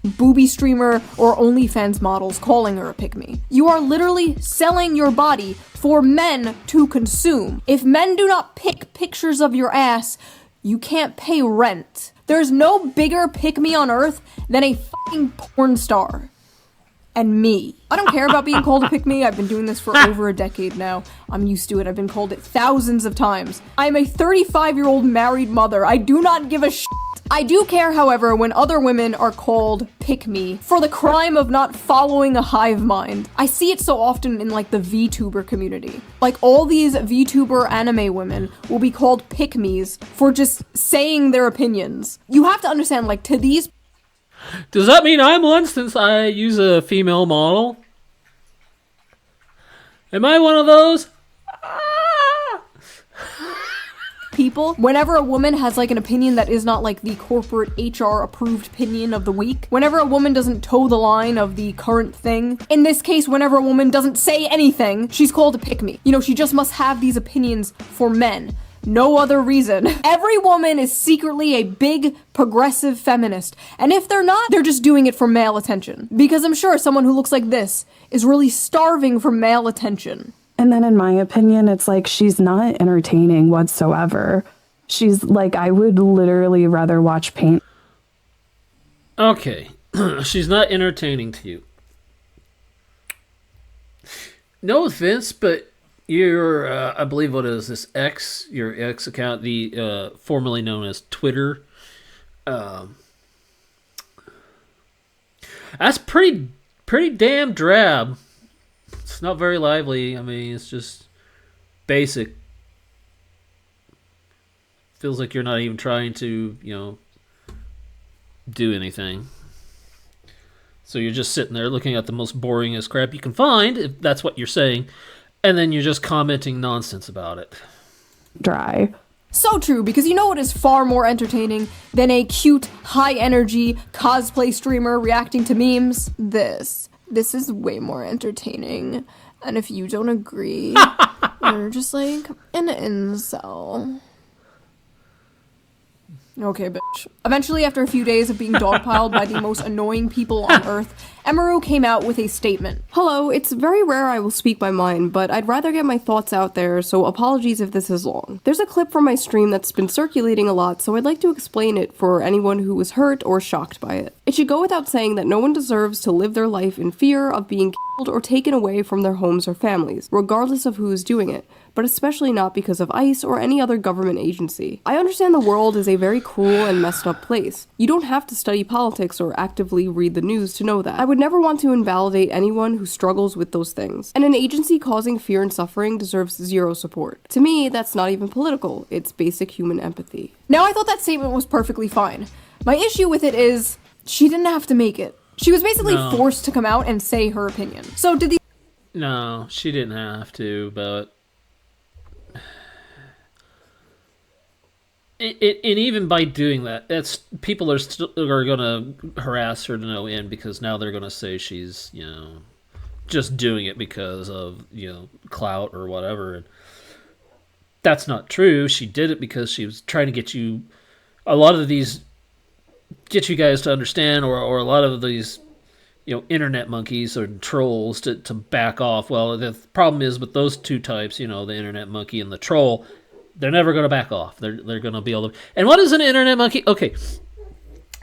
Booby streamer or OnlyFans models calling her a pick-me. You are literally selling your body for men to consume. If men do not pick pictures of your ass, you can't pay rent. There's no bigger pick-me on earth than a fucking porn star. And me. I don't care about being called a pick-me. I've been doing this for over a decade now. I'm used to it. I've been called it thousands of times. I'm a 35-year-old married mother. I do not give a shit. I do care, however, when other women are called pick-me for the crime of not following a hive mind. I see it so often in, like, the VTuber community. Like, all these VTuber anime women will be called pick-me's for just saying their opinions. You have to understand, like, to these... Does that mean I'm one since I use a female model? Am I one of those? People, whenever a woman has like an opinion that is not like the corporate HR approved opinion of the week, whenever a woman doesn't toe the line of the current thing, in this case, whenever a woman doesn't say anything, she's called a pick-me. You know, she just must have these opinions for men. No other reason. Every woman is secretly a big progressive feminist. And if they're not, they're just doing it for male attention. Because I'm sure someone who looks like this is really starving for male attention. And then in my opinion, it's like she's not entertaining whatsoever. She's like, I would literally rather watch paint. Okay. She's not entertaining to you. No offense, but your, I believe what is this, your X account, the formerly known as Twitter, that's pretty damn drab. It's not very lively. I mean, it's just basic. Feels like you're not even trying to, you know, do anything. So you're just sitting there looking at the most boringest crap you can find, if that's what you're saying, and then you're just commenting nonsense about it. Dry. So true, because you know what is far more entertaining than a cute, high-energy cosplay streamer reacting to memes? This is way more entertaining. And if you don't agree, you're just like an incel. Okay, bitch. Eventually, after a few days of being dogpiled by the most annoying people on Earth, Emeru came out with a statement. Hello, it's very rare I will speak my mind, but I'd rather get my thoughts out there, so apologies if this is long. There's a clip from my stream that's been circulating a lot, so I'd like to explain it for anyone who was hurt or shocked by it. It should go without saying that no one deserves to live their life in fear of being killed or taken away from their homes or families, regardless of who is doing it, but especially not because of ICE or any other government agency. I understand the world is a very cruel and messed up place. You don't have to study politics or actively read the news to know that. I would never want to invalidate anyone who struggles with those things, and an agency causing fear and suffering deserves zero support. To me, that's not even political, it's basic human empathy. Now, I thought that statement was perfectly fine. My issue with it is, she didn't have to make it. She was basically forced to come out and say her opinion. So did the— No, she didn't have to, but... And even by doing that, people are gonna harass her to no end, because now they're gonna say she's, just doing it because of, clout or whatever. And that's not true. She did it because she was trying to get you guys to understand, or a lot of these, internet monkeys or trolls to back off. Well, the problem is with those two types, the internet monkey and the troll, they're never going to back off. They're going to be able to... And what is an internet monkey? Okay,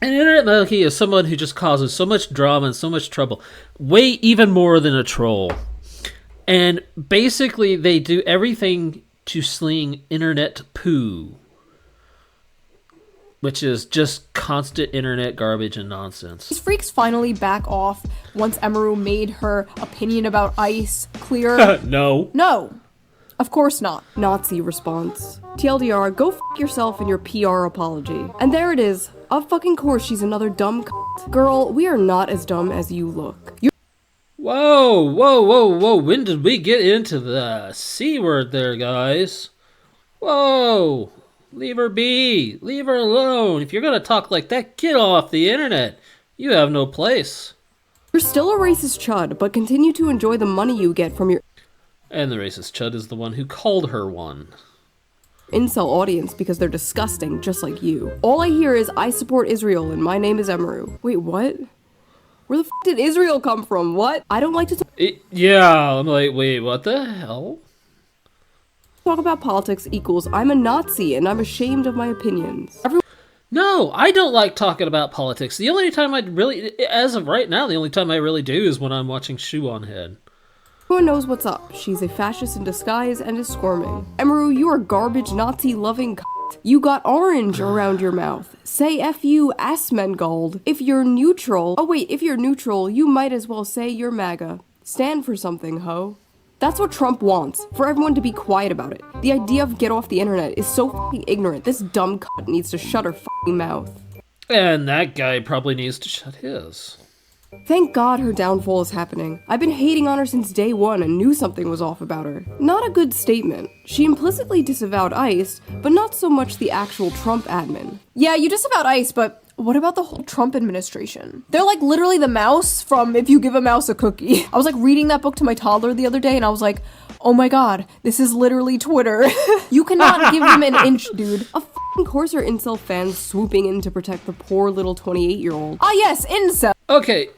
an internet monkey is someone who just causes so much drama and so much trouble. Way even more than a troll. And basically, they do everything to sling internet poo, which is just constant internet garbage and nonsense. These freaks finally back off once Emeru made her opinion about ICE clear. No. No. Of course not. Nazi response. TLDR, go f*** yourself in your PR apology. And there it is. Of fucking course she's another dumb c***. Girl, we are not as dumb as you look. Whoa. When did we get into the C word there, guys? Whoa. Leave her be. Leave her alone. If you're gonna talk like that, get off the internet. You have no place. You're still a racist chud, but continue to enjoy the money you get from your... And the racist chud is the one who called her one. Incel audience because they're disgusting, just like you. All I hear is, I support Israel and my name is Emeru. Wait, what? Where the f*** did Israel come from? What? I don't like to yeah, I'm like, wait, what the hell? Talk about politics equals I'm a Nazi and I'm ashamed of my opinions. No, I don't like talking about politics. The only time as of right now, the only time I really do is when I'm watching Shoe on Head. Everyone knows what's up. She's a fascist in disguise and is squirming. Emeru, you are garbage Nazi-loving c***. You got orange around your mouth. Say F you, Asmongold. If you're neutral... Oh wait, if you're neutral, you might as well say you're MAGA. Stand for something, ho. That's what Trump wants, for everyone to be quiet about it. The idea of get off the internet is so f***ing ignorant. This dumb c*** needs to shut her f***ing mouth. And that guy probably needs to shut his. Thank God her downfall is happening. I've been hating on her since day one and knew something was off about her. Not a good statement. She implicitly disavowed ICE, but not so much the actual Trump admin. Yeah, you disavowed ICE, but what about the whole Trump administration? They're like literally the mouse from If You Give a Mouse a Cookie. I was like reading that book to my toddler the other day and I was like, oh my god, this is literally Twitter. You cannot give them an inch, dude. Of course are incel fans swooping in to protect the poor little 28-year-old. Ah yes, incel! Okay,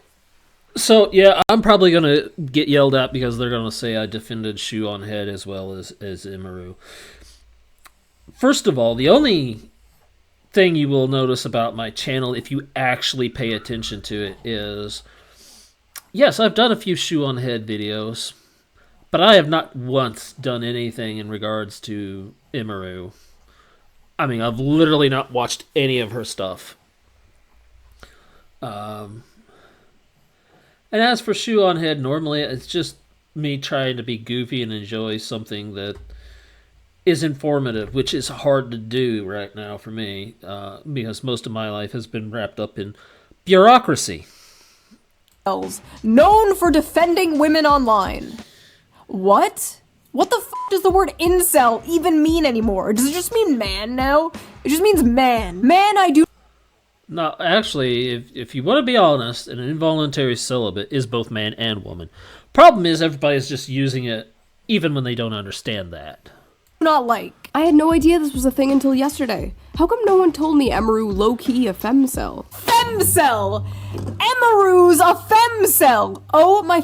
so yeah, I'm probably gonna get yelled at because they're gonna say I defended Shoe on Head as well as Emeru. First of all, the only thing you will notice about my channel, if you actually pay attention to it, is yes, I've done a few Shoe on Head videos, but I have not once done anything in regards to Emeru. I mean, I've literally not watched any of her stuff. And as for Shoe on Head, normally it's just me trying to be goofy and enjoy something that is informative, which is hard to do right now for me, because most of my life has been wrapped up in bureaucracy. Known for defending women online. What? What the f*** does the word incel even mean anymore? Does it just mean man now? It just means man. Man, I do... No, actually, if you want to be honest, an involuntary celibate is both man and woman. Problem is, everybody's just using it even when they don't understand that. Not like. I had no idea this was a thing until yesterday. How come no one told me Emeru low-key a femcel? Femcel! Emeru's a femcel! Oh my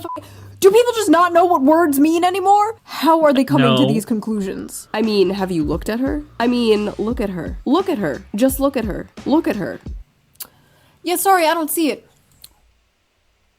Do people just not know what words mean anymore? How are they coming to these conclusions? I mean, have you looked at her? I mean, look at her. Look at her. Just look at her. Look at her. Yeah, sorry, I don't see it.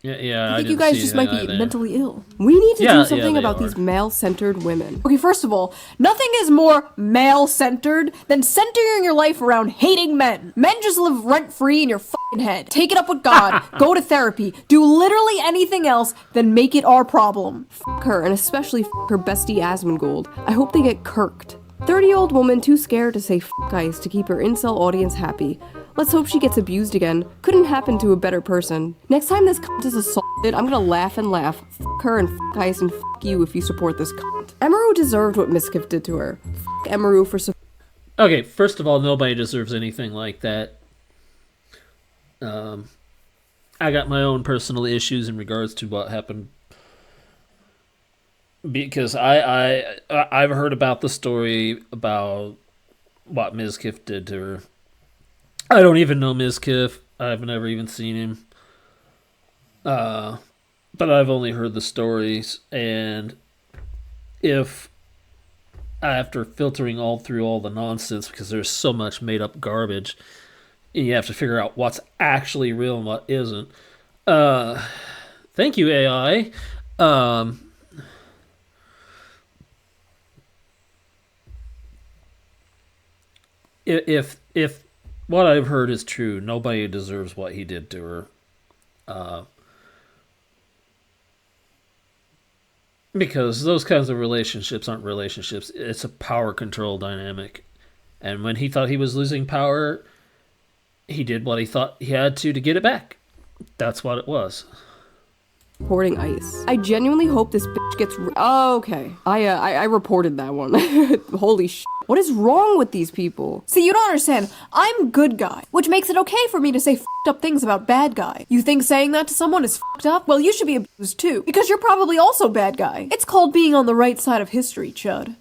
Yeah, I think you guys just might be mentally ill. We need to do something about these male-centered women. Okay, first of all, nothing is more male-centered than centering your life around hating men. Men just live rent-free in your fucking head. Take it up with God, go to therapy, do literally anything else than make it our problem. Fuck her, and especially fuck her bestie Asmongold. I hope they get kirked. 30-year-old woman too scared to say fuck ice to keep her incel audience happy. Let's hope she gets abused again. Couldn't happen to a better person. Next time this cunt is assaulted, I'm gonna laugh and laugh. Fuck her and fuck ice and fuck you if you support this cunt. Emeru deserved what Miskiff did to her. Fuck Emeru for Okay, first of all, nobody deserves anything like that. I got my own personal issues in regards to what happened. Because I've heard about the story about what Mizkiff did to her. I don't even know Mizkiff. I've never even seen him. But I've only heard the stories, and if after filtering all through all the nonsense, because there's so much made up garbage, and you have to figure out what's actually real and what isn't. Thank you, AI. If what I've heard is true, nobody deserves what he did to her. Because those kinds of relationships aren't relationships. It's a power control dynamic. And when he thought he was losing power, he did what he thought he had to get it back. That's what it was. Reporting ice. I genuinely hope this bitch gets. Oh, okay. I reported that one. Holy shit. What is wrong with these people? See, you don't understand. I'm good guy, which makes it okay for me to say f***ed up things about bad guy. You think saying that to someone is f***ed up? Well, you should be abused too, because you're probably also bad guy. It's called being on the right side of history, chud.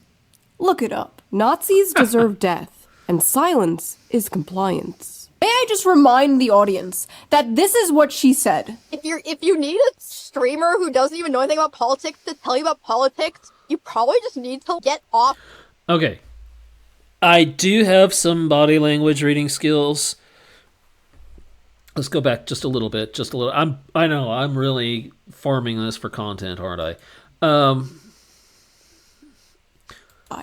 Look it up. Nazis deserve death, and silence is compliance. May I just remind the audience that this is what she said. If you need a streamer who doesn't even know anything about politics to tell you about politics, you probably just need to get off. Okay. I do have some body language reading skills. Let's go back just a little bit, I know I'm really farming this for content, aren't I?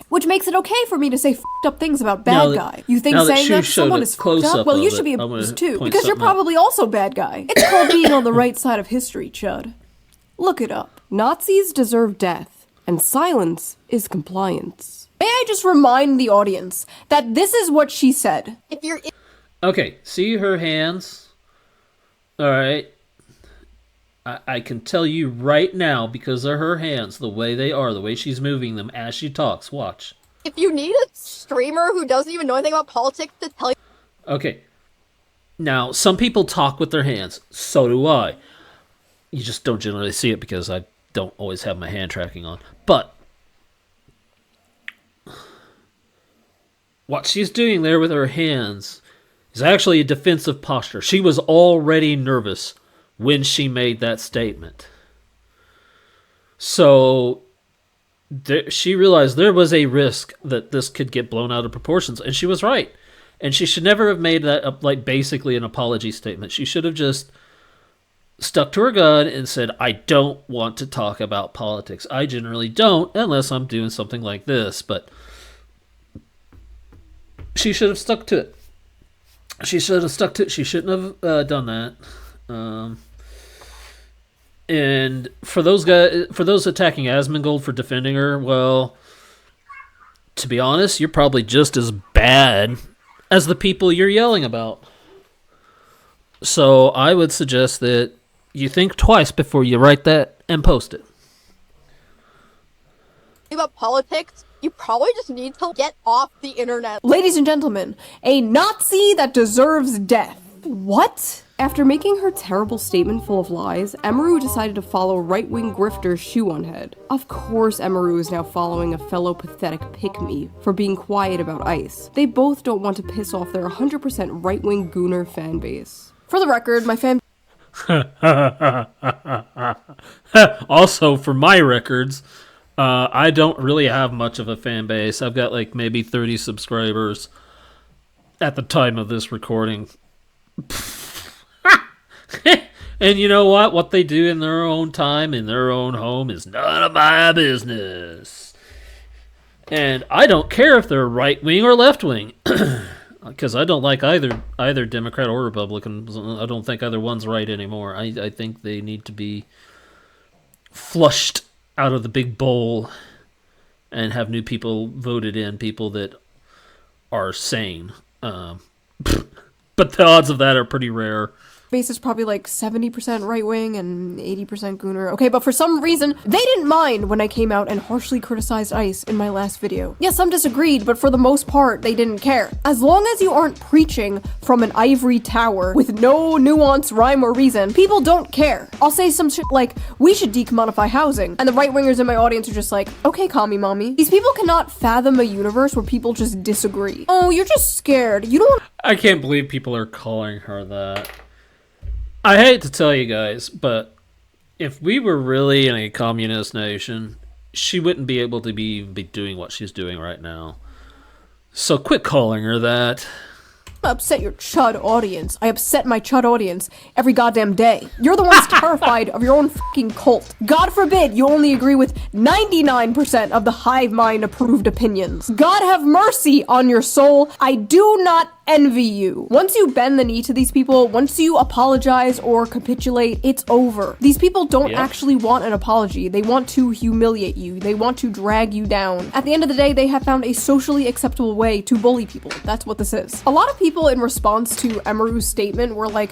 Which makes it okay for me to say f***ed up things about bad guy. You think saying that to someone is f***ed up? Well, you should be abused too, because you're probably also bad guy. It's called being on the right side of history, chud. Look it up. Nazis deserve death, and silence is compliance. May I just remind the audience that this is what she said. Okay, see her hands? Alright. I can tell you right now, because of her hands, the way they are, the way she's moving them as she talks. Watch. If you need a streamer who doesn't even know anything about politics to tell you... Okay. Now, some people talk with their hands. So do I. You just don't generally see it because I don't always have my hand tracking on. But what she's doing there with her hands is actually a defensive posture. She was already nervous when she made that statement. So she realized there was a risk that this could get blown out of proportions, and she was right. And she should never have made that up, like basically an apology statement. She should have just stuck to her gun and said, I don't want to talk about politics. I generally don't, unless I'm doing something like this. But she should have stuck to it. She should have stuck to it. She shouldn't have done that. And for those guys, for those attacking Asmongold for defending her, well, to be honest, you're probably just as bad as the people you're yelling about. So I would suggest that you think twice before you write that and post it. About politics, you probably just need to get off the internet. Ladies and gentlemen, a Nazi that deserves death. What? After making her terrible statement full of lies, Emaru decided to follow right-wing grifter Shoe-on-Head. Of course Emaru is now following a fellow pathetic pick-me for being quiet about ICE. They both don't want to piss off their 100% right-wing gooner fan base. For the record, my fan... Also, for my records, I don't really have much of a fan base. I've got like maybe 30 subscribers at the time of this recording. And you know what? What they do in their own time, in their own home, is none of my business. And I don't care if they're right-wing or left-wing. Because I don't like either Democrat or Republican. I don't think either one's right anymore. I think they need to be flushed out of the big bowl and have new people voted in, people that are sane. But the odds of that are pretty rare. Base is probably like 70% right-wing and 80% gooner. Okay, but for some reason, they didn't mind when I came out and harshly criticized ICE in my last video. Yeah, some disagreed, but for the most part, they didn't care. As long as you aren't preaching from an ivory tower with no nuance, rhyme, or reason, people don't care. I'll say some shit like, we should decommodify housing, and the right-wingers in my audience are just like, okay, commie mommy. These people cannot fathom a universe where people just disagree. Oh, you're just scared. You don't- I can't believe people are calling her that. I hate to tell you guys, but if we were really in a communist nation, she wouldn't be able to be doing what she's doing right now. So quit calling her that. Upset your chud audience. I upset my chud audience every goddamn day. You're the ones terrified of your own fucking cult. God forbid you only agree with 99% of the hive mind approved opinions. God have mercy on your soul. I do not envy you. Once you bend the knee to these people, once you apologize or capitulate, it's over. These people don't actually want an apology. They want to humiliate you. They want to drag you down. At the end of the day, they have found a socially acceptable way to bully people. That's what this is. A lot of people in response to Emaru's statement were like,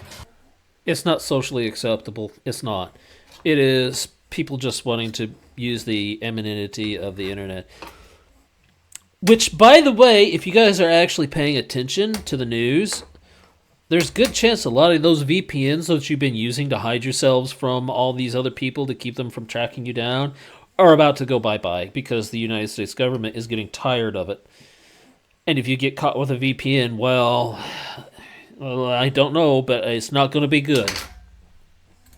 it's not socially acceptable. It's not. It is people just wanting to use the anonymity of the internet. Which, by the way, if you guys are actually paying attention to the news, there's a good chance a lot of those VPNs that you've been using to hide yourselves from all these other people to keep them from tracking you down are about to go bye-bye because the United States government is getting tired of it. And if you get caught with a VPN, well, I don't know, but it's not going to be good.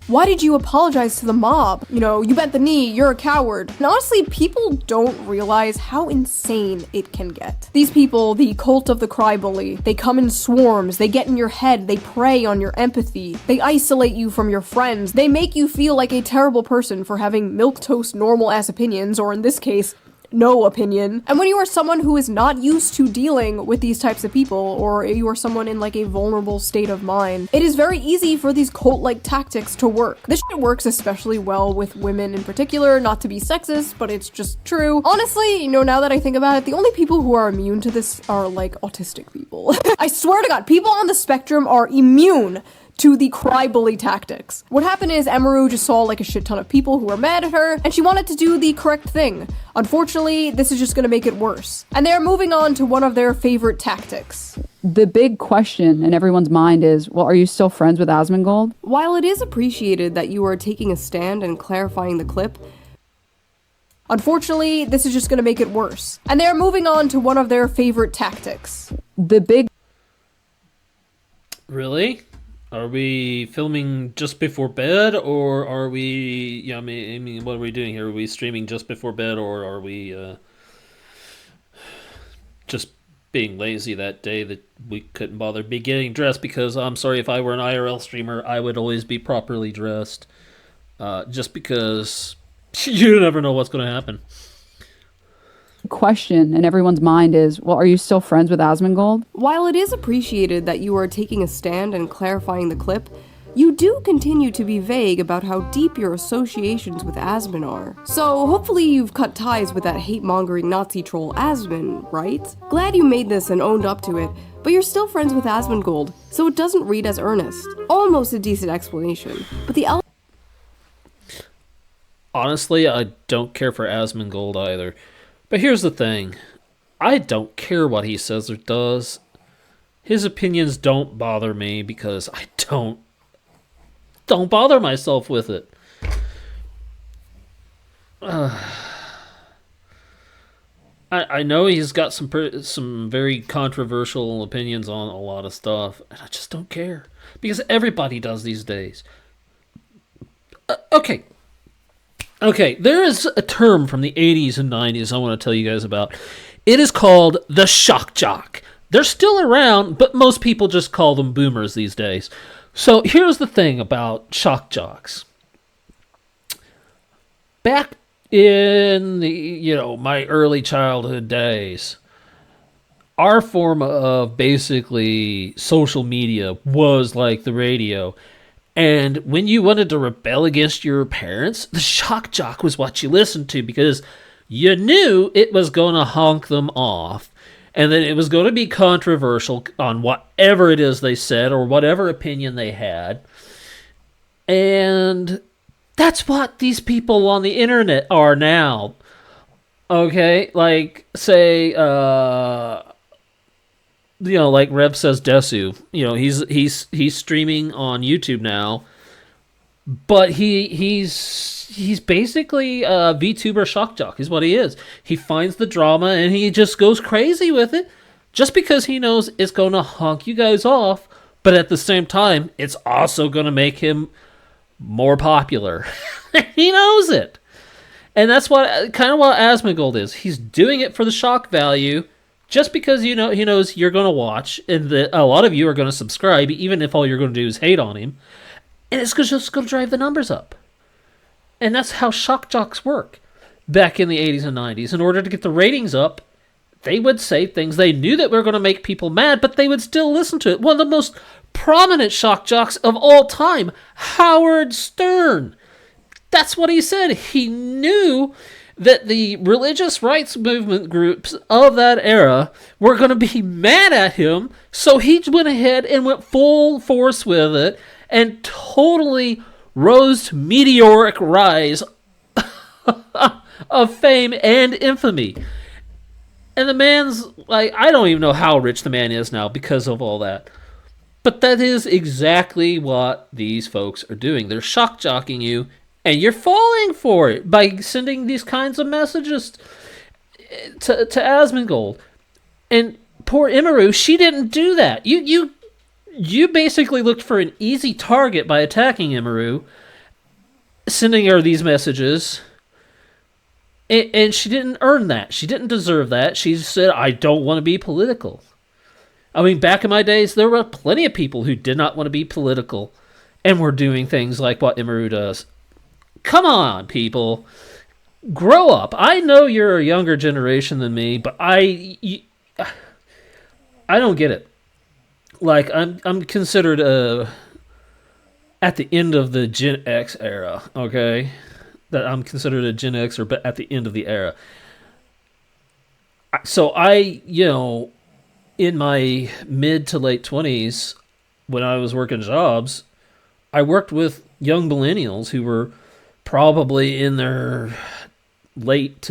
why did you apologize to the mob? You know, you bent the knee, you're a coward. And honestly, people don't realize how insane it can get. These people, the cult of the Crybully, they come in swarms, they get in your head, they prey on your empathy, they isolate you from your friends, they make you feel like a terrible person for having milquetoast normal-ass opinions, or in this case, no opinion. And when you are someone who is not used to dealing with these types of people, or you are someone in like a vulnerable state of mind, it is very easy for these cult-like tactics to work. This shit works especially well with women in particular, not to be sexist, but it's just true. Honestly, you know, now that I think about it, the only people who are immune to this are like autistic people. I swear to God, people on the spectrum are immune to the Crybully tactics. What happened is Emaru just saw like a shit ton of people who were mad at her, and she wanted to do the correct thing. Unfortunately, this is just gonna make it worse. And they're moving on to one of their favorite tactics. The big question in everyone's mind is, well, are you still friends with Asmongold? While it is appreciated that you are taking a stand and clarifying the clip, unfortunately, this is just gonna make it worse. And they're moving on to one of their favorite tactics. The big... Really? Are we filming just before bed, or are we? Yeah, I mean, what are we doing here? Are we streaming just before bed, or are we just being lazy that day that we couldn't bother be getting dressed? Because I'm sorry, if I were an IRL streamer, I would always be properly dressed. Just because you never know what's going to happen. Question in everyone's mind is, well, are you still friends with Asmongold? While it is appreciated that you are taking a stand and clarifying the clip, you do continue to be vague about how deep your associations with Asmon are. So hopefully you've cut ties with that hate-mongering Nazi troll Asmon, right? Glad you made this and owned up to it, but you're still friends with Asmongold, so it doesn't read as earnest. Almost a decent explanation, but the Honestly, I don't care for Asmongold either. But here's the thing, I don't care what he says or does. His opinions don't bother me because I don't don't bother myself with it. I know he's got some very controversial opinions on a lot of stuff, and I just don't care because everybody does these days. Okay, there is a term from the 80s and 90s I want to tell you guys about. It is called the shock jock. They're still around, but most people just call them boomers these days. So here's the thing about shock jocks. Back in the, my early childhood days, our form of basically social media was like the radio. And when you wanted to rebel against your parents, the shock jock was what you listened to because you knew it was going to honk them off. And then it was going to be controversial on whatever it is they said or whatever opinion they had. And that's what these people on the internet are now. Okay? Like, say, like Rev says Desu. He's streaming on YouTube now. But he's basically a VTuber shock jock is what he is. He finds the drama and he just goes crazy with it just because he knows it's going to honk you guys off, but at the same time, it's also going to make him more popular. He knows it. And that's what Asmongold is. He's doing it for the shock value just because he knows you're going to watch and that a lot of you are going to subscribe even if all you're going to do is hate on him. And it's just going to drive the numbers up. And that's how shock jocks work back in the 80s and 90s. In order to get the ratings up, they would say things they knew that were going to make people mad, but they would still listen to it. One of the most prominent shock jocks of all time, Howard Stern. That's what he said. He knew that the religious rights movement groups of that era were going to be mad at him, so he went ahead and went full force with it and totally rose to meteoric rise of fame and infamy. And the man's like, I don't even know how rich the man is now because of all that. But that is exactly what these folks are doing. They're shock jocking you, and you're falling for it by sending these kinds of messages to Asmongold. And poor Imaru, she didn't do that. You basically looked for an easy target by attacking Imaru, sending her these messages, and she didn't earn that. She didn't deserve that. She said, I don't want to be political. I mean, back in my days, there were plenty of people who did not want to be political and were doing things like what Imaru does. Come on, people. Grow up. I know you're a younger generation than me, but I don't get it. Like, I'm considered at the end of the Gen X era, okay? That I'm considered a Gen Xer, but at the end of the era. So in my mid to late 20s, when I was working jobs, I worked with young millennials who were probably in their late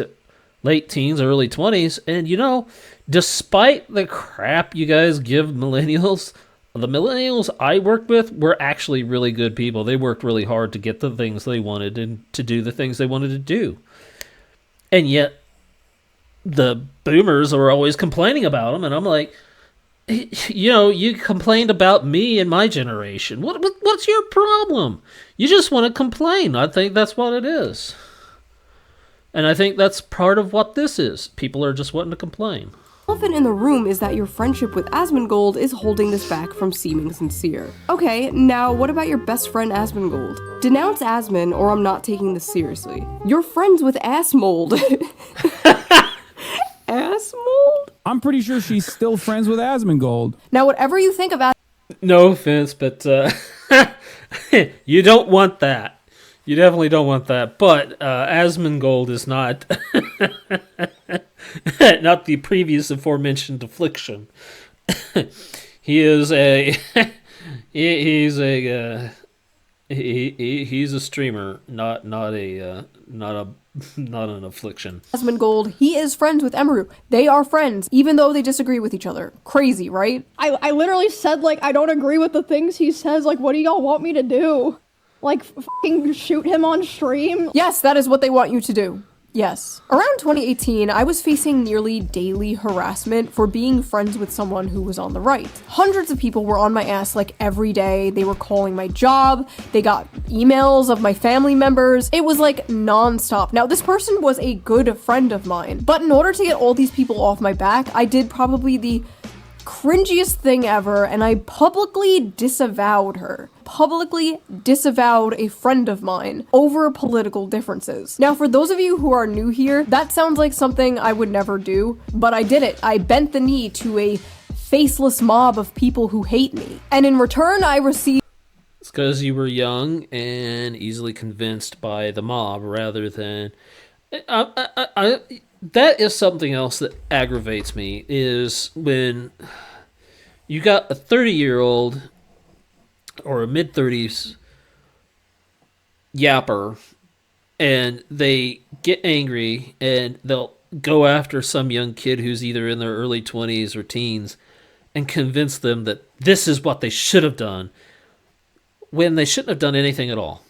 teens, early 20s, and despite the crap you guys give millennials, the millennials I worked with were actually really good people. They worked really hard to get the things they wanted and to do the things they wanted to do. And yet, the boomers are always complaining about them, and I'm like, you complained about me and my generation. What's your problem? You just want to complain. I think that's what it is. And I think that's part of what this is. People are just wanting to complain. The elephant in the room is that your friendship with Asmongold is holding this back from seeming sincere. Okay, now what about your best friend Asmongold? Denounce Asmon or I'm not taking this seriously. You're friends with Assmold. Assmold? I'm pretty sure she's still friends with Asmongold. Now whatever you think about... No offense, but you don't want that. You definitely don't want that. But Asmongold is not not the previous aforementioned affliction. He's a streamer, not an affliction. Asmongold, he is friends with Emeru. They are friends, even though they disagree with each other. Crazy, right? I literally said, I don't agree with the things he says. What do y'all want me to do? Like, fucking shoot him on stream? Yes, that is what they want you to do. Yes. Around 2018, I was facing nearly daily harassment for being friends with someone who was on the right. Hundreds of people were on my ass like every day. They were calling my job. They got emails of my family members. It was like non-stop. Now, this person was a good friend of mine, but in order to get all these people off my back, I did probably the cringiest thing ever, and I publicly disavowed her. Publicly disavowed a friend of mine over political differences. Now, for those of you who are new here, that sounds like something I would never do, but I did it. I bent the knee to a faceless mob of people who hate me. And in return, I received... It's because you were young and easily convinced by the mob rather than... That is something else that aggravates me, is when you got a 30-year-old or a mid-30s yapper and they get angry and they'll go after some young kid who's either in their early 20s or teens and convince them that this is what they should have done when they shouldn't have done anything at all.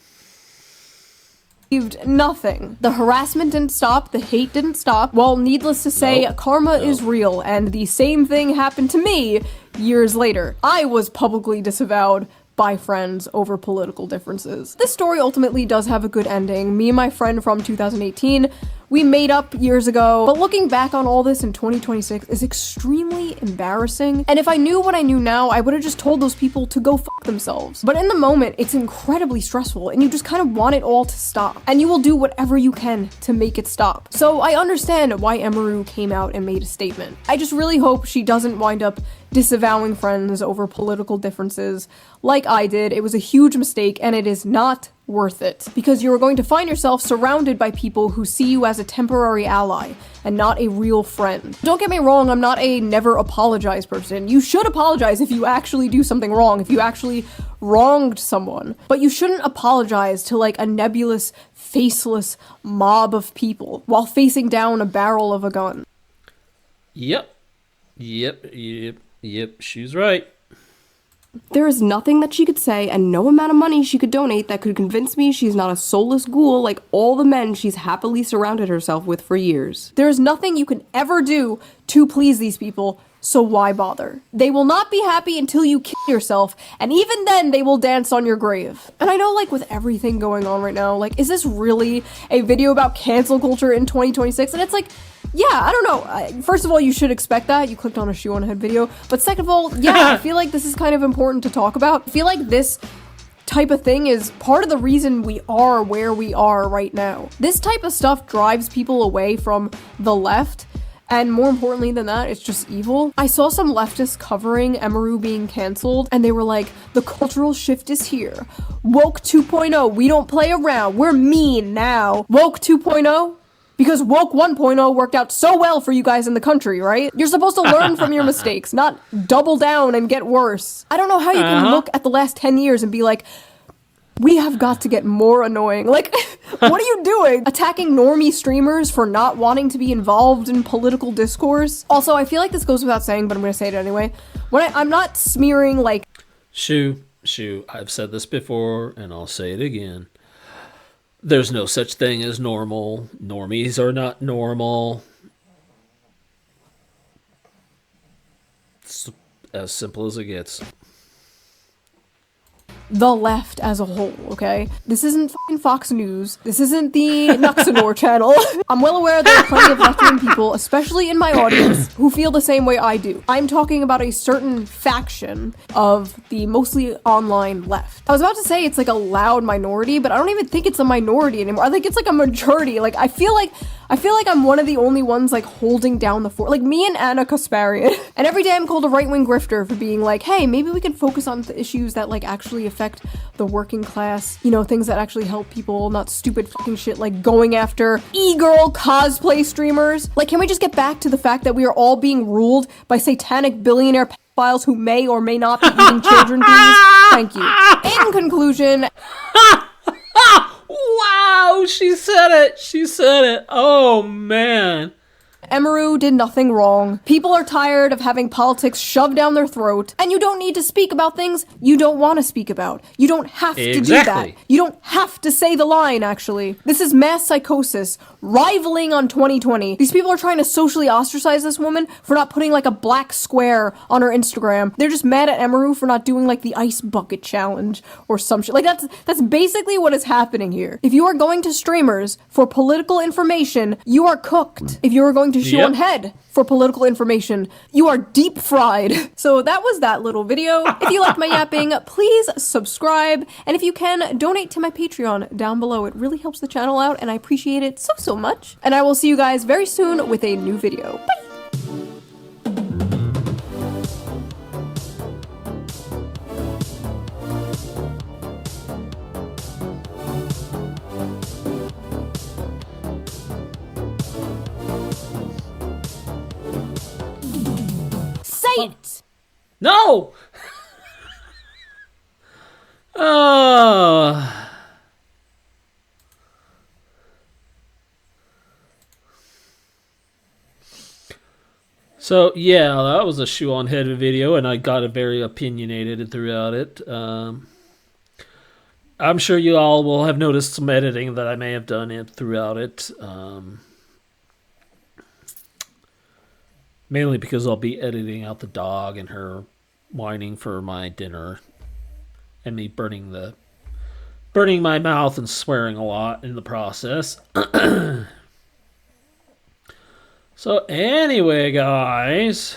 Nothing. The harassment didn't stop, the hate didn't stop. Well, needless to say, karma is real, and the same thing happened to me years later. I was publicly disavowed by friends over political differences. This story ultimately does have a good ending. Me and my friend from 2018, we made up years ago, but looking back on all this in 2026 is extremely embarrassing. And if I knew what I knew now, I would have just told those people to go fuck themselves. But in the moment, it's incredibly stressful and you just kind of want it all to stop. And you will do whatever you can to make it stop. So I understand why Emeru came out and made a statement. I just really hope she doesn't wind up disavowing friends over political differences like I did. It was a huge mistake and it is not worth it, because you are going to find yourself surrounded by people who see you as a temporary ally and not a real friend. Don't get me wrong, I'm not a never apologize person. You should apologize if you actually do something wrong, if you actually wronged someone, but you shouldn't apologize to like a nebulous, faceless mob of people while facing down a barrel of a gun. Yep, she's right. There is nothing that she could say and no amount of money she could donate that could convince me she's not a soulless ghoul like all the men she's happily surrounded herself with for years. There is nothing you can ever do to please these people, so why bother? They will not be happy until you kill yourself, and even then they will dance on your grave. And I know, like, with everything going on right now, like, is this really a video about cancel culture in 2026? And it's like, yeah, I don't know. First of all, you should expect that. You clicked on a shoe on a head video. But second of all, yeah, I feel like this is kind of important to talk about. I feel like this type of thing is part of the reason we are where we are right now. This type of stuff drives people away from the left. And more importantly than that, it's just evil. I saw some leftists covering Emeru being canceled, and they were like, the cultural shift is here. Woke 2.0, we don't play around. We're mean now. Woke 2.0? Because woke 1.0 worked out so well for you guys in the country, right? You're supposed to learn from your mistakes, not double down and get worse. I don't know how you can look at the last 10 years and be like, we have got to get more annoying. Like, what are you doing? Attacking normie streamers for not wanting to be involved in political discourse? Also, I feel like this goes without saying, but I'm gonna say it anyway. I'm not smearing, like... Shoo, I've said this before, and I'll say it again. There's no such thing as normal. Normies are not normal. It's as simple as it gets. The left as a whole, okay? This isn't fucking Fox News. This isn't the Nuxanor channel. I'm well aware there are plenty of left-wing people, especially in my audience, who feel the same way I do. I'm talking about a certain faction of the mostly online left. I was about to say it's like a loud minority, but I don't even think it's a minority anymore. I think it's like a majority. Like, I feel like I'm one of the only ones like holding down the fort. Like me and Anna Kasparian. And every day I'm called a right-wing grifter for being like, hey, maybe we can focus on the issues that like actually affect the working class. You know, things that actually help people, not stupid fucking shit like going after e-girl cosplay streamers. Like, can we just get back to the fact that we are all being ruled by satanic billionaire pedophiles who may or may not be eating children, please? Thank you. In conclusion... Wow, she said it. Oh, man. Emeru did nothing wrong. People are tired of having politics shoved down their throat, and you don't need to speak about things you don't want to speak about. You don't have to do that. You don't have to say the line, actually. This is mass psychosis, rivaling on 2020. These people are trying to socially ostracize this woman for not putting like a black square on her Instagram. They're just mad at Emeru for not doing like the ice bucket challenge or some shit. Like that's basically what is happening here. If you are going to streamers for political information, you are cooked. If you are going to shoe on head for political information, you are deep fried. So that was that little video. If you like my yapping, please subscribe. And if you can, donate to my Patreon down below. It really helps the channel out and I appreciate it so much. And I will see you guys very soon with a new video. Bye! Say it! No! Oh. So, yeah, that was a shoe on head video, and I got it very opinionated throughout it. I'm sure you all will have noticed some editing that I may have done it throughout it. Mainly because I'll be editing out the dog and her whining for my dinner. And me burning my mouth and swearing a lot in the process. So anyway, guys,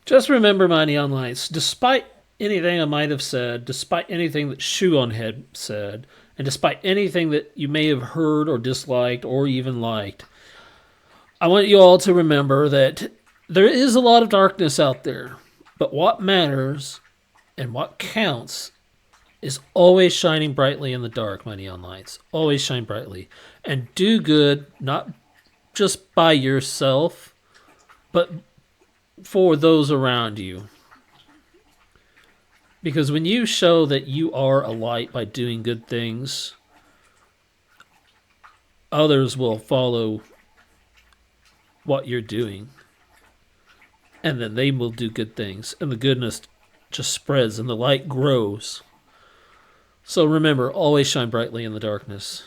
just remember my neon lights. Despite anything I might have said, despite anything that Shoe on Head said, and despite anything that you may have heard or disliked or even liked, I want you all to remember that there is a lot of darkness out there. But what matters and what counts is always shining brightly in the dark, my neon lights. Always shine brightly. And do good, not just by yourself, but for those around you. Because when you show that you are a light by doing good things, others will follow what you're doing. And then they will do good things. And the goodness just spreads and the light grows. So remember, always shine brightly in the darkness.